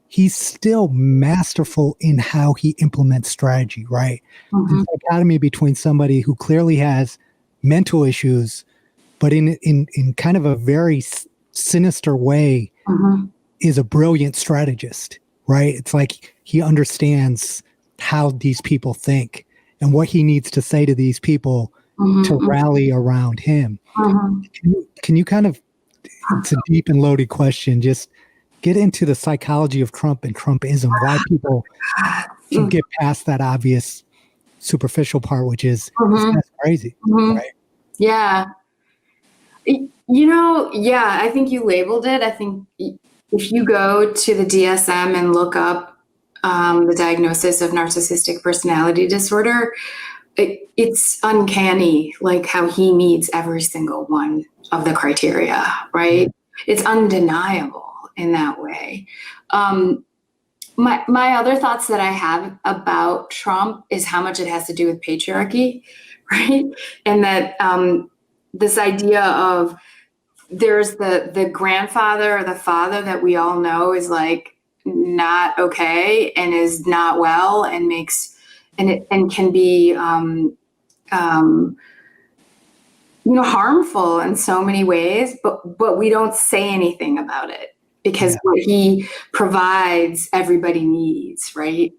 he's still masterful in how he implements strategy, right? The dichotomy between somebody who clearly has mental issues, but in kind of a very sinister way, is a brilliant strategist, right? It's like he understands how these people think and what he needs to say to these people to rally around him. Can you kind of, it's a deep and loaded question, just get into the psychology of Trump and Trumpism, why people can get past that obvious superficial part, which is that's crazy, right? Yeah. I think you labeled it. I think if you go to the DSM and look up the diagnosis of narcissistic personality disorder, it's uncanny, like how he meets every single one of the criteria, right? It's undeniable in that way. My other thoughts that I have about Trump is how much it has to do with patriarchy, right? And that this idea of there's the grandfather or the father that we all know is like not okay and is not well and makes and can be harmful in so many ways, but we don't say anything about it because what he provides everybody needs, right?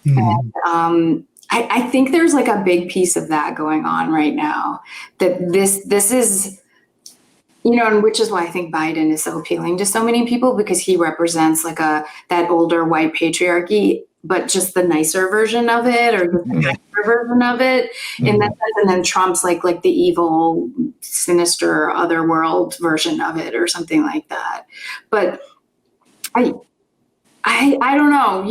And I think there's like a big piece of that going on right now, that this is, and which is why I think Biden is so appealing to so many people, because he represents like that older white patriarchy, but just the nicer version of it, or the nicer version of it in that sense. And then Trump's like the evil, sinister, otherworld version of it, or something like that. But I don't know.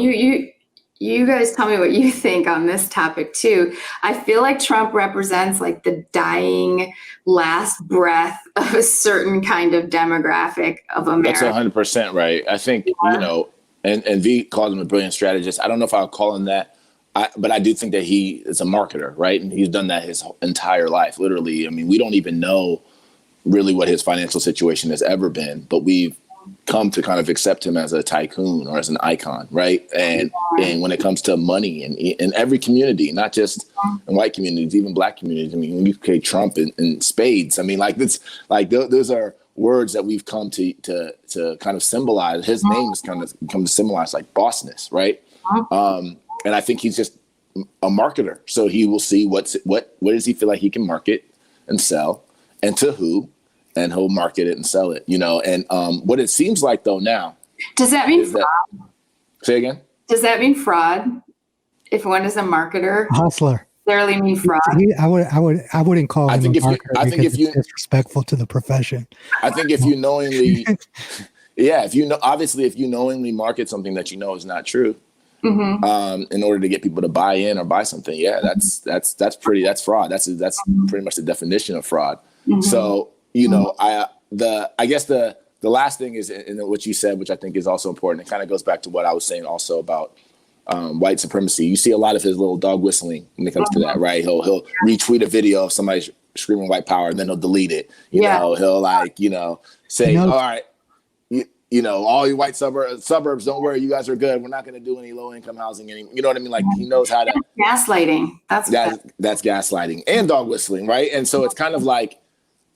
You guys tell me what you think on this topic too. I feel like Trump represents like the dying last breath of a certain kind of demographic of America. That's 100% right. I think, and V called him a brilliant strategist. I don't know if I'll call him that, but I do think that he is a marketer, right? And he's done that his entire life, literally. I mean, we don't even know really what his financial situation has ever been, but we've come to kind of accept him as a tycoon or as an icon, right? And when it comes to money in every community, not just in white communities, even black communities. I mean, when you say Trump in spades, I mean, like this, like those are words that we've come to kind of symbolize. His name has kind of come to symbolize like bossness, right? And I think he's just a marketer. So he will see what does he feel like he can market and sell, and to who. And he'll market it and sell it, And what it seems like though now. Does that mean fraud? Say again? Does that mean fraud? If one is a marketer, hustler, necessarily mean fraud. I wouldn't call him a marketer because it's disrespectful to the profession. I think if you knowingly, if you knowingly market something that is not true, in order to get people to buy in or buy something, that's fraud. That's pretty much the definition of fraud. So. I guess the last thing is in what you said, which I think is also important. It kind of goes back to what I was saying also about white supremacy. You see a lot of his little dog whistling when it comes to that, right? He'll retweet a video of somebody screaming white power, and then he'll delete it. He'll say, all right, all you white suburbs, don't worry, you guys are good. We're not going to do any low income housing anymore. You know what I mean? Like he knows how to gaslighting. That's gaslighting and dog whistling, right? And so it's kind of like.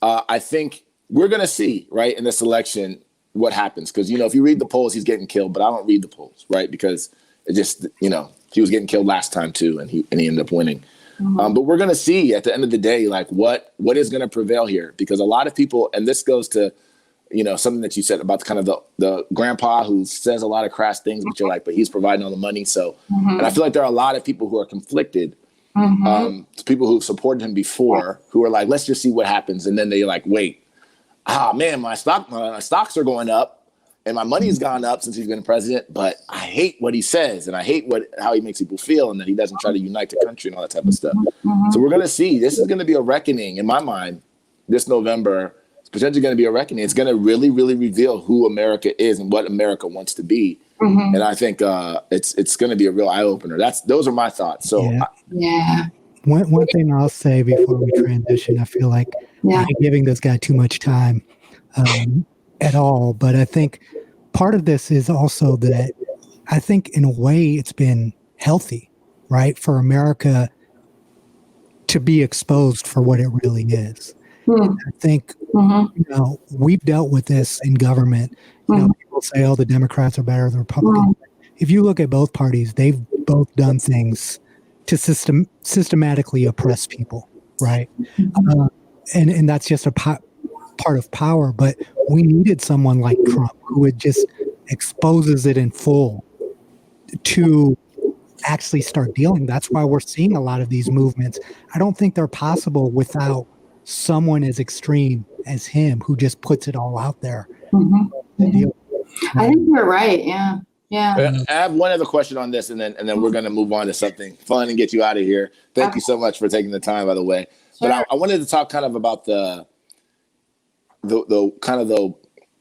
I think we're going to see, right, in this election what happens. Because, if you read the polls, he's getting killed. But I don't read the polls, right, because it just, he was getting killed last time too, and he ended up winning. But we're going to see at the end of the day, like what is going to prevail here, because a lot of people, and this goes to, something that you said about kind of the grandpa who says a lot of crass things, but you're like, but he's providing all the money. So, and I feel like there are a lot of people who are conflicted, people who've supported him before, who are like, let's just see what happens. And then they're like, wait, man, my stocks are going up and my money's gone up since he's been president, but I hate what he says and I hate how he makes people feel, and that he doesn't try to unite the country and all that type of stuff. So we're going to see, this is going to be a reckoning in my mind this November. It's potentially going to be a reckoning. It's going to really, really reveal who America is and what America wants to be. And I think it's going to be a real eye opener. Those are my thoughts. So One thing I'll say before we transition, I feel like I'm giving this guy too much time at all. But I think part of this is also that I think in a way it's been healthy, right, for America to be exposed for what it really is. I think, we've dealt with this in government. People say, oh, the Democrats are better than the Republicans. If you look at both parties, they've both done things to systematically oppress people, right? And that's just a part of power. But we needed someone like Trump who would just exposes it in full to actually start dealing. That's why we're seeing a lot of these movements. I don't think they're possible without someone as extreme as him who just puts it all out there. I think you're right. Yeah. I have one other question on this, and then we're going to move on to something fun and get you out of here. Thank you so much for taking the time, by the way. Sure. But I wanted to talk kind of about the kind of the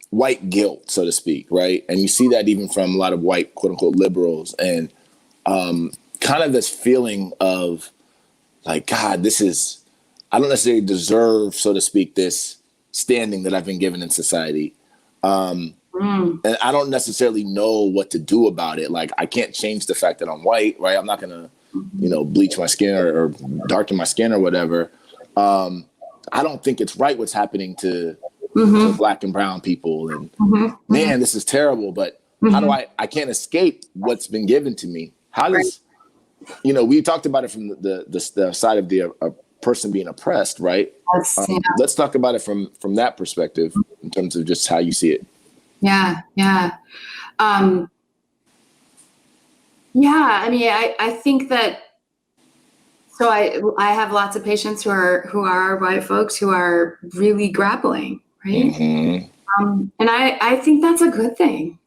white guilt, so to speak, right? And you see that even from a lot of white, quote unquote, liberals, and kind of this feeling of like, God, I don't necessarily deserve, so to speak, this standing that I've been given in society. And I don't necessarily know what to do about it. Like, I can't change the fact that I'm white, right? I'm not going to, bleach my skin or darken my skin or whatever. I don't think it's right what's happening to Black and brown people. And man, this is terrible. But how do I can't escape what's been given to me. How does, we talked about it from the side of the person being oppressed, right? Let's talk about it from that perspective in terms of just how you see it. Yeah. I mean, I think that, so I have lots of patients who are white folks who are really grappling, right? And I think that's a good thing.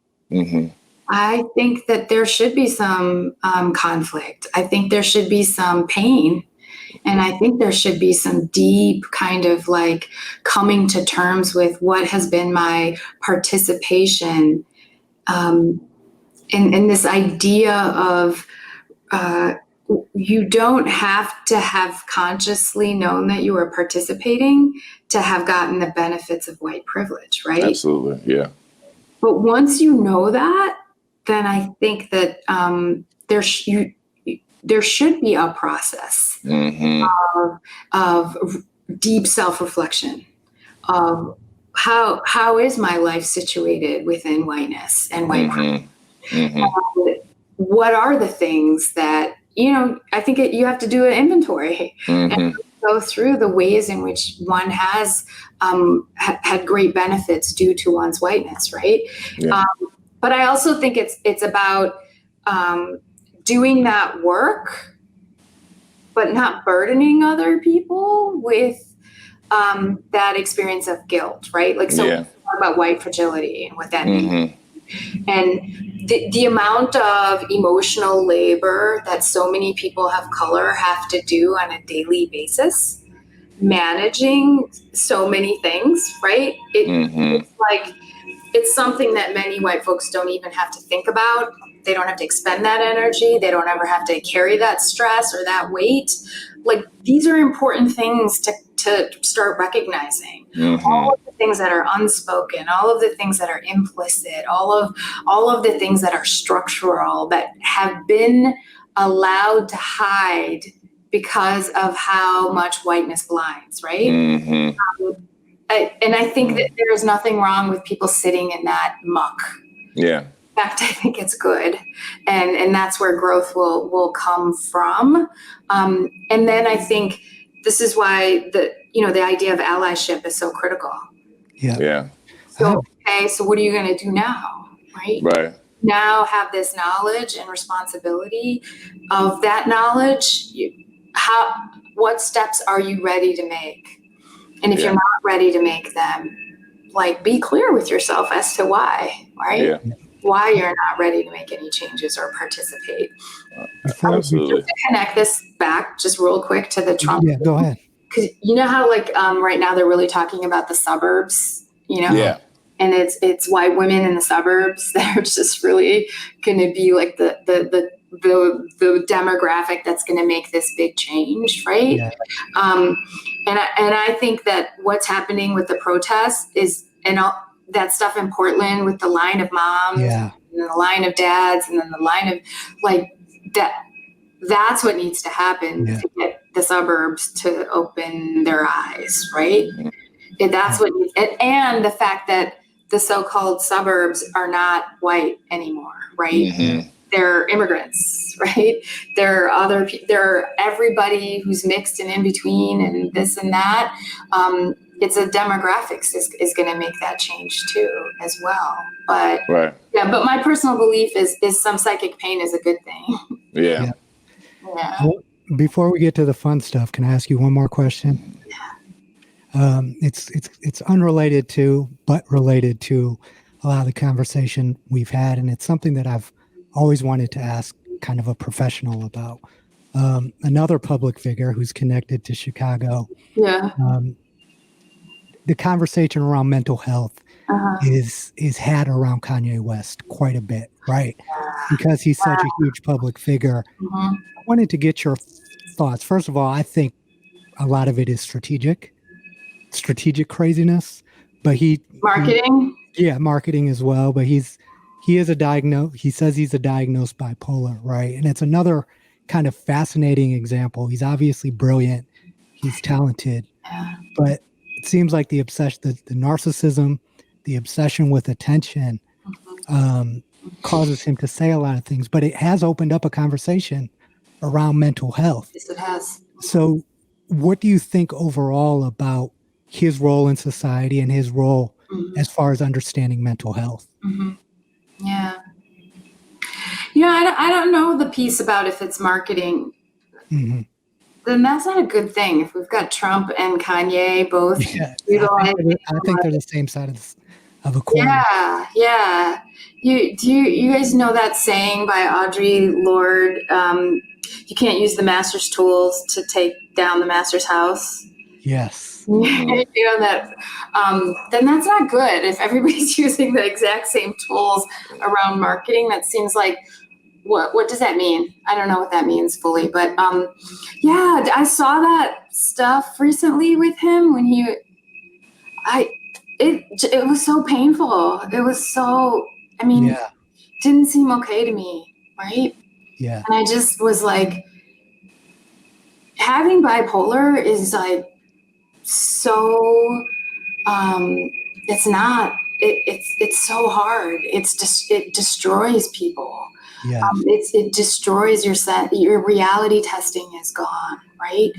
I think that there should be some conflict. I think there should be some pain. And I think there should be some deep kind of like coming to terms with what has been my participation in this idea of you don't have to have consciously known that you were participating to have gotten the benefits of white privilege, right? Absolutely, yeah. But once you know that, then I think that there should be a process of deep self-reflection of how is my life situated within whiteness and white privilege? And what are the things that, I think you have to do an inventory and go through the ways in which one has had great benefits due to one's whiteness, right? Yeah. But I also think it's about doing that work, but not burdening other people with that experience of guilt, right? Like, so we talk about white fragility and what that means. And the amount of emotional labor that so many people of color have to do on a daily basis, managing so many things, right? It's like, it's something that many white folks don't even have to think about. They don't have to expend that energy. They don't ever have to carry that stress or that weight. Like, these are important things to start recognizing. All of the things that are unspoken, all of the things that are implicit, all of the things that are structural that have been allowed to hide because of how much whiteness blinds, right? And I think that there is nothing wrong with people sitting in that muck. fact, I think it's good. And that's where growth will come from. And then I think this is why the idea of allyship is so critical. Yeah. So, okay, so what are you going to do now? Right. Right. Now have this knowledge and responsibility of that knowledge. What steps are you ready to make? And if you're not ready to make them, like, be clear with yourself as to why, right? Yeah. Why you're not ready to make any changes or participate. Absolutely. Just to connect this back just real quick to the Trump. Yeah, go ahead. Because you know how right now they're really talking about the suburbs, Yeah. and it's white women in the suburbs that are just really going to be like the demographic that's going to make this big change, right? Yeah. And I think that what's happening with the protests and all that stuff in Portland with the line of moms, and then the line of dads, and then the line of that. That's what needs to happen to get the suburbs to open their eyes, right? And that's what needs, and the fact that the so-called suburbs are not white anymore, right? Mm-hmm. They're immigrants, right? There are everybody who's mixed and in between and this and that. It's a demographics is going to make that change too as well. But but my personal belief is some psychic pain is a good thing. Yeah. Well, before we get to the fun stuff, can I ask you one more question? It's unrelated to, but related to a lot of the conversation we've had, and it's something that I've always wanted to ask kind of a professional about. Another public figure who's connected to Chicago. Yeah. The conversation around mental health is had around Kanye West quite a bit, right? Because he's such a huge public figure. Mm-hmm. I wanted to get your thoughts. First of all, I think a lot of it is strategic craziness, but marketing. Marketing as well. But he says he's a diagnosed bipolar, right? And it's another kind of fascinating example. He's obviously brilliant. He's talented, but it seems like the obsession, the narcissism, the obsession with attention, causes him to say a lot of things. But it has opened up a conversation around mental health. Yes, it has. So, what do you think overall about his role in society and his role as far as understanding mental health? Mm-hmm. Yeah. I don't know the piece about if it's marketing. Mm-hmm. Then that's not a good thing. If we've got Trump and Kanye both utilizing, I think they're the same side of a coin. Yeah. You guys know that saying by Audre Lorde? You can't use the master's tools to take down the master's house. Yes. That. Then that's not good. If everybody's using the exact same tools around marketing, that seems like. What does that mean? I don't know what that means fully, but I saw that stuff recently with him when it was so painful. It was so, didn't seem okay to me, right? Yeah. And I just was like, having bipolar is like so, it's so hard. It destroys people. Yeah. It destroys your reality testing is gone, right?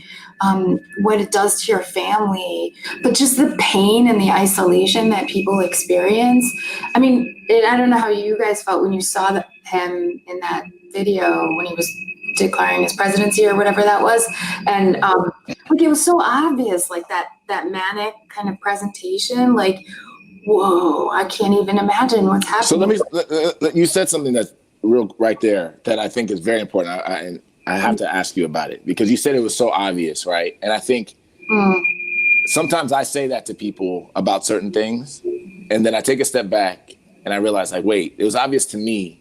What it does to your family, but just the pain and the isolation that people experience. I mean, I don't know how you guys felt when you saw him in that video when he was declaring his presidency or whatever that was. And it was so obvious, like that manic kind of presentation, like, whoa, I can't even imagine what's happening. So you said something that's real right there that I think is very important. I have to ask you about it because you said it was so obvious, right? And I think sometimes I say that to people about certain things, and then I take a step back and I realize, like, wait, it was obvious to me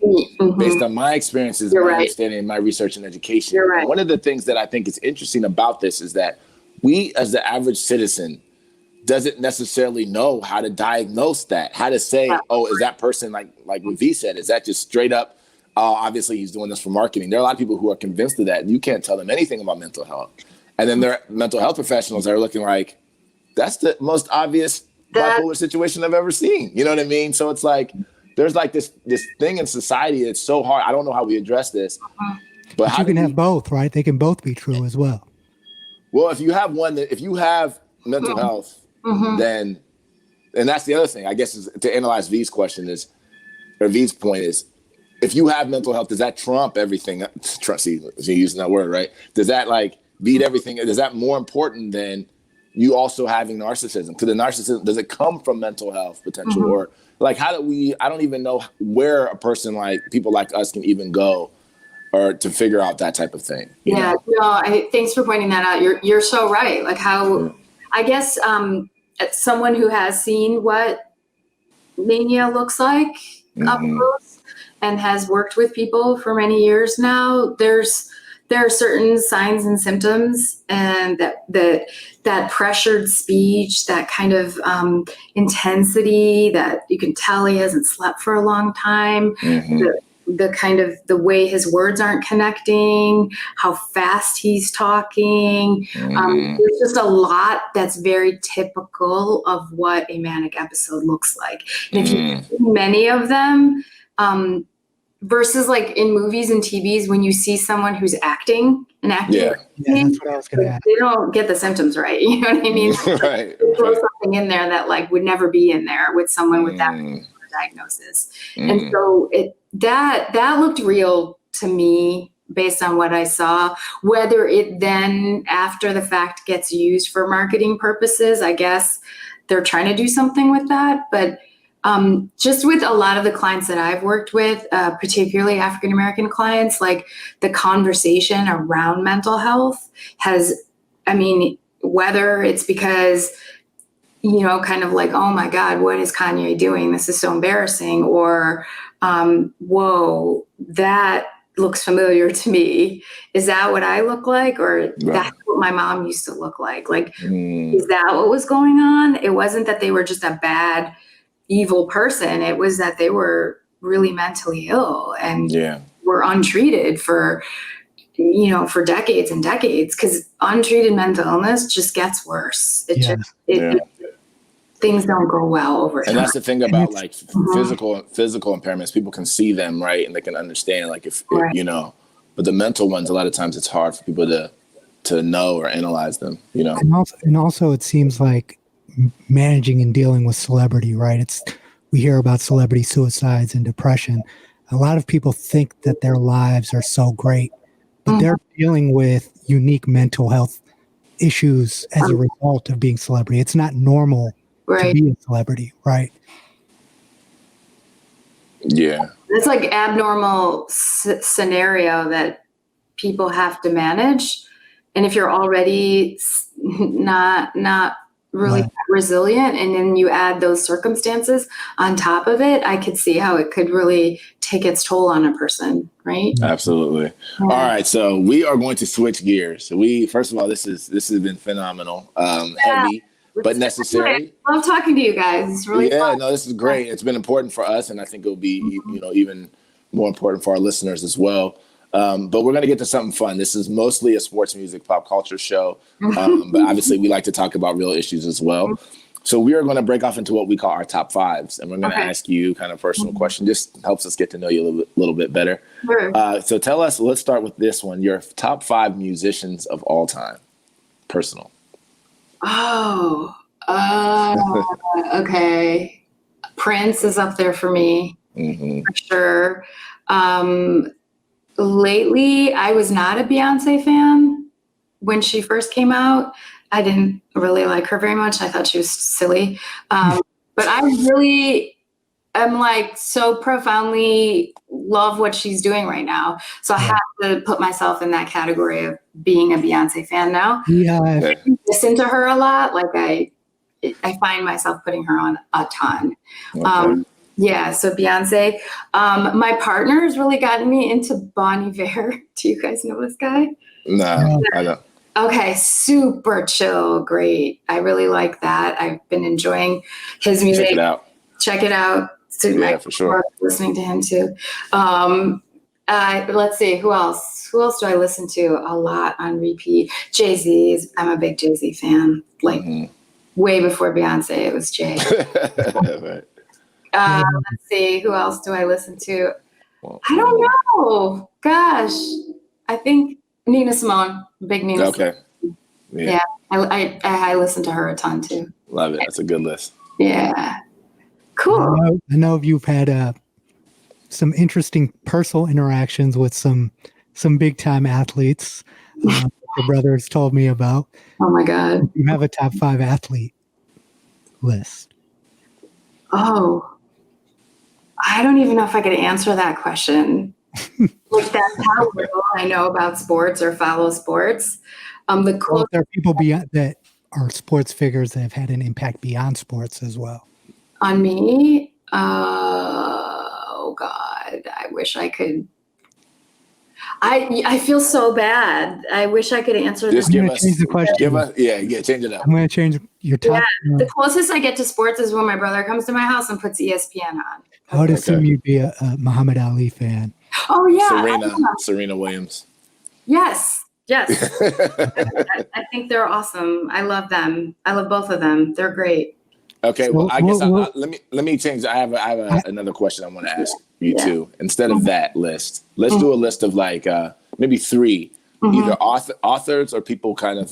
based on my experiences, my understanding, my research and education. You're right. One of the things that I think is interesting about this is that we, as the average citizen, doesn't necessarily know how to diagnose that, how to say, oh, is that person, like what V said, is that just straight up, obviously he's doing this for marketing. There are a lot of people who are convinced of that. You can't tell them anything about mental health. And then there are mental health professionals that are looking like, that's the most obvious bipolar situation I've ever seen. You know what I mean? So it's like, there's like this thing in society that's so hard. I don't know how we address this, but how you can have both, right? They can both be true as well. Well, if you have mental health, then, and that's the other thing, I guess, is to analyze V's point is, if you have mental health, does that trump everything? See, using that word, right? Does that like beat everything? Is that more important than you also having narcissism? Because the narcissism, does it come from mental health potential? Or like, I don't even know where a person like people like us can even go or to figure out that type of thing. Thanks for pointing that out. You're so right. Like how, I guess, as someone who has seen what mania looks like up close and has worked with people for many years now, there are certain signs and symptoms, and that pressured speech, that kind of intensity that you can tell he hasn't slept for a long time, the kind of the way his words aren't connecting, how fast he's talking. There's just a lot that's very typical of what a manic episode looks like. And if you see many of them, versus like in movies and TVs, when you see someone who's acting, that's what I was going to ask. They don't get the symptoms right. You know what I mean? Right. Throw something in there that like would never be in there with someone with that diagnosis. And so that looked real to me based on what I saw. Whether it then after the fact gets used for marketing purposes, I guess they're trying to do something with that. But just with a lot of the clients that I've worked with, particularly African-American clients, like the conversation around mental health whether it's because, kind of like, oh my God, what is Kanye doing? This is so embarrassing. Or, whoa, that looks familiar to me. Is that what I look like? Or that's what my mom used to look like? Like, is that what was going on? It wasn't that they were just a bad, evil person. It was that they were really mentally ill and were untreated for decades and decades, because untreated mental illness just gets worse. Things don't go well over time. And that's the thing about like physical impairments. People can see them, right? And they can understand, like, if but the mental ones, a lot of times it's hard for people to know or analyze them, And also it seems like managing and dealing with celebrity, right? We hear about celebrity suicides and depression. A lot of people think that their lives are so great, but they're dealing with unique mental health issues as a result of being celebrity. It's not normal to be a celebrity, right? Yeah. It's like abnormal scenario that people have to manage. And if you're already not really resilient, and then you add those circumstances on top of it, I could see how it could really take its toll on a person, right? Absolutely. All right, so we are going to switch gears. First of all, this has been phenomenal, heavy but necessary. I love talking to you guys. It's really fun. No, this is great. It's been important for us, and I think it'll be even more important for our listeners as well. But we're going to get to something fun. This is mostly a sports music pop culture show, but obviously we like to talk about real issues as well. So we are going to break off into what we call our top fives, and we're going to ask you kind of personal question. Just helps us get to know you a little bit better. Sure. So tell us, let's start with this one, your top 5 musicians of all time, personal. Okay. Prince is up there for me, for sure. Lately, I was not a Beyonce fan. When she first came out, I didn't really like her very much. I thought she was silly. But I really am like so profoundly love what she's doing right now. So I have to put myself in that category of being a Beyonce fan now. Yeah. I listen to her a lot. Like I find myself putting her on a ton. Okay. So Beyonce. My partner has really gotten me into Bon Iver. Do you guys know this guy? No, I don't. Okay, super chill, great. I really like that. I've been enjoying his music. Check it out. For sure. Listening to him too. Let's see, who else? Who else do I listen to a lot on repeat? Jay-Z. I'm a big Jay-Z fan. Like way before Beyonce, it was Jay. Let's see. Who else do I listen to? Well, I don't know. Gosh, I think Nina Simone. Big Nina. Okay. Yeah. I listen to her a ton too. Love it. That's a good list. Yeah. Cool. I know you've had some interesting personal interactions with some big time athletes. Your brothers told me about. Oh my God. You have a top 5 athlete list. Oh, I don't even know if I could answer that question. Like that's how little I know about sports or follow sports. Well, there are people beyond that are sports figures that have had an impact beyond sports as well. On me, oh God, I wish I could. I feel so bad. I wish I could answer Just this. give us change the question. Change it up. I'm going to change your top. The closest I get to sports is when my brother comes to my house and puts ESPN on. I would assume you'd be a Muhammad Ali fan. Oh yeah, Serena Williams. Yes. I think they're awesome. I love them. I love both of them. They're great. Okay, well, I guess let me change. I have another question I want to ask you too. Instead of that list, let's do a list of like maybe 3, either authors or people kind of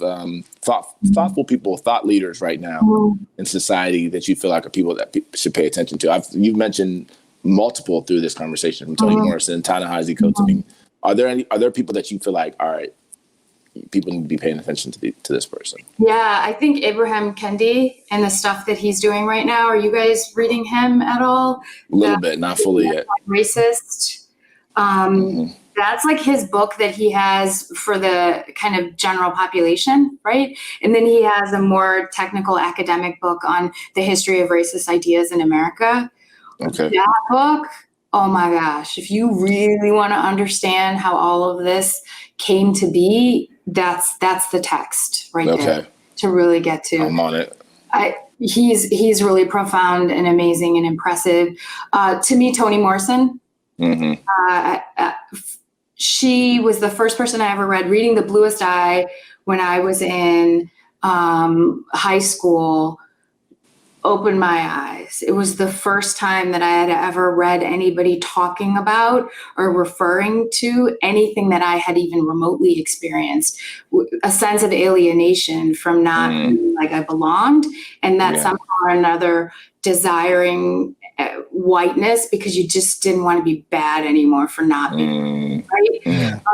thoughtful people, thought leaders right now in society that you feel like are people that should pay attention to. You've mentioned multiple through this conversation, from Toni Morrison, Ta-Nehisi Coates. I mean, are there people that you feel like, all right, people need to be paying attention to this person? Yeah, I think Abraham Kendi and the stuff that he's doing right now. Are you guys reading him at all? A little bit, not fully yet. Racist. That's like his book that he has for the kind of general population, right? And then he has a more technical academic book on the history of racist ideas in America. Okay. That book, oh my gosh, if you really want to understand how all of this came to be, that's the text right there to really get to. I'm on it. He's really profound and amazing and impressive. To me, Toni Morrison, she was the first person I ever read. Reading The Bluest Eye when I was in high school opened my eyes. It was the first time that I had ever read anybody talking about or referring to anything that I had even remotely experienced. A sense of alienation from not feeling like I belonged, and that somehow or another desiring whiteness because you just didn't want to be bad anymore for not being right.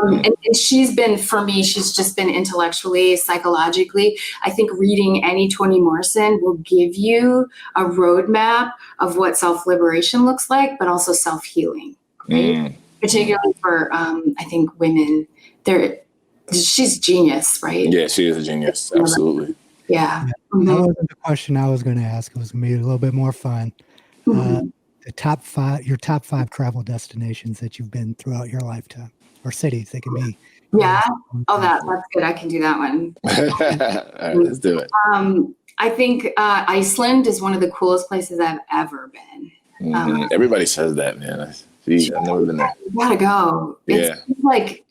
And she's been, for me, she's just been intellectually, psychologically. I think reading any Toni Morrison will give you a roadmap of what self-liberation looks like, but also self-healing, right? Particularly for I think women. She's genius, right? Yeah, she is a genius. Absolutely. Yeah. That wasn't the question I was going to ask. It was going to be a little bit more fun. The top 5, your top 5 travel destinations that you've been throughout your lifetime, or cities. They can be. Yeah. Oh, that's good. I can do that one. All right, let's do it. I think Iceland is one of the coolest places I've ever been. Everybody says that, man. I've never been there. You gotta go. It's like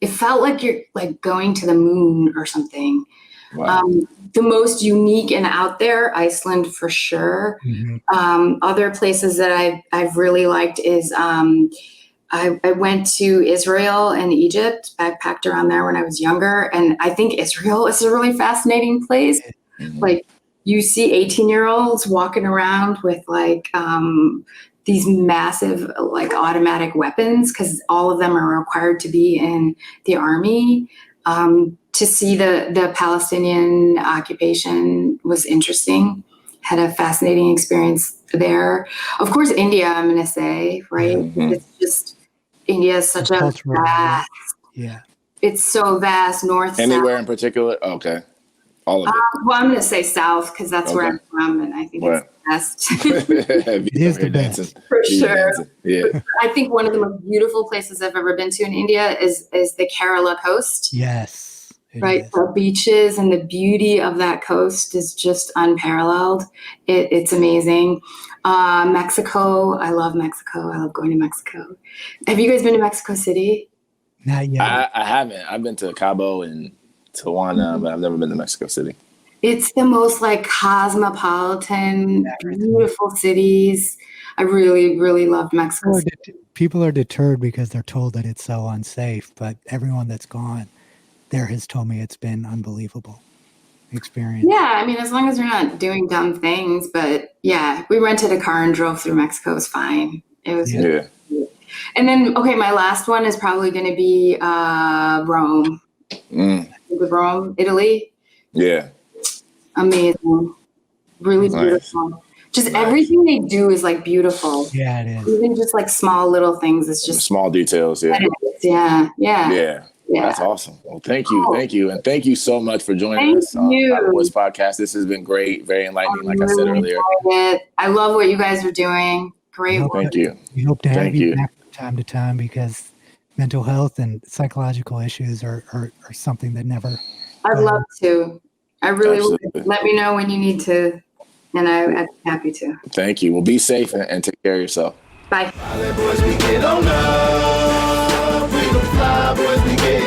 it felt like you're like going to the moon or something. Wow. The most unique and out there, Iceland for sure. Other places that I've really liked is I went to Israel and Egypt, backpacked around there when I was younger, and I think Israel is a really fascinating place. Like you see 18-year-olds walking around with like these massive like automatic weapons because all of them are required to be in the army. To see the Palestinian occupation was interesting. Had a fascinating experience there. Of course, India, I'm going to say, right? It's just, India is such a vast. Yeah. It's so vast, north, Anywhere south. in particular? Okay. All of it. Well, I'm going to say south because that's where I'm from, and I think it's the best. It is the best. For sure. Yeah. I think one of the most beautiful places I've ever been to in India is the Kerala coast. Yes. Right. The beaches and the beauty of that coast is just unparalleled. It's amazing. Mexico. I love Mexico. I love going to Mexico. Have you guys been to Mexico City? Not yet. I haven't. I've been to Cabo and Tijuana, but I've never been to Mexico City. It's the most like cosmopolitan, beautiful cities. I really, really loved Mexico. People are deterred because they're told that it's so unsafe, but everyone that's gone there has told me it's been unbelievable experience. Yeah, I mean, as long as you're not doing dumb things, but yeah, we rented a car and drove through Mexico. It was fine. It was. Yeah. And then, okay, my last one is probably going to be Rome. Rome, Italy. Yeah. Amazing. Really beautiful. Just everything they do is like beautiful. Yeah, it is. Even just like small little things. It's just small details. Yeah. Yeah. Yeah. That's awesome. Well, thank you. Thank you. And thank you so much for joining us on the Voice Podcast. This has been great. Very enlightening, like I said earlier. I love what you guys are doing. Great work. Thank you. We hope to have you back from time to time because mental health and psychological issues are something that never. I'd love to. I really would. Let me know when you need to, and I'd be happy to. Thank you. Well, be safe and take care of yourself. Bye. Boys, we get on up. We don't fly, boys, we get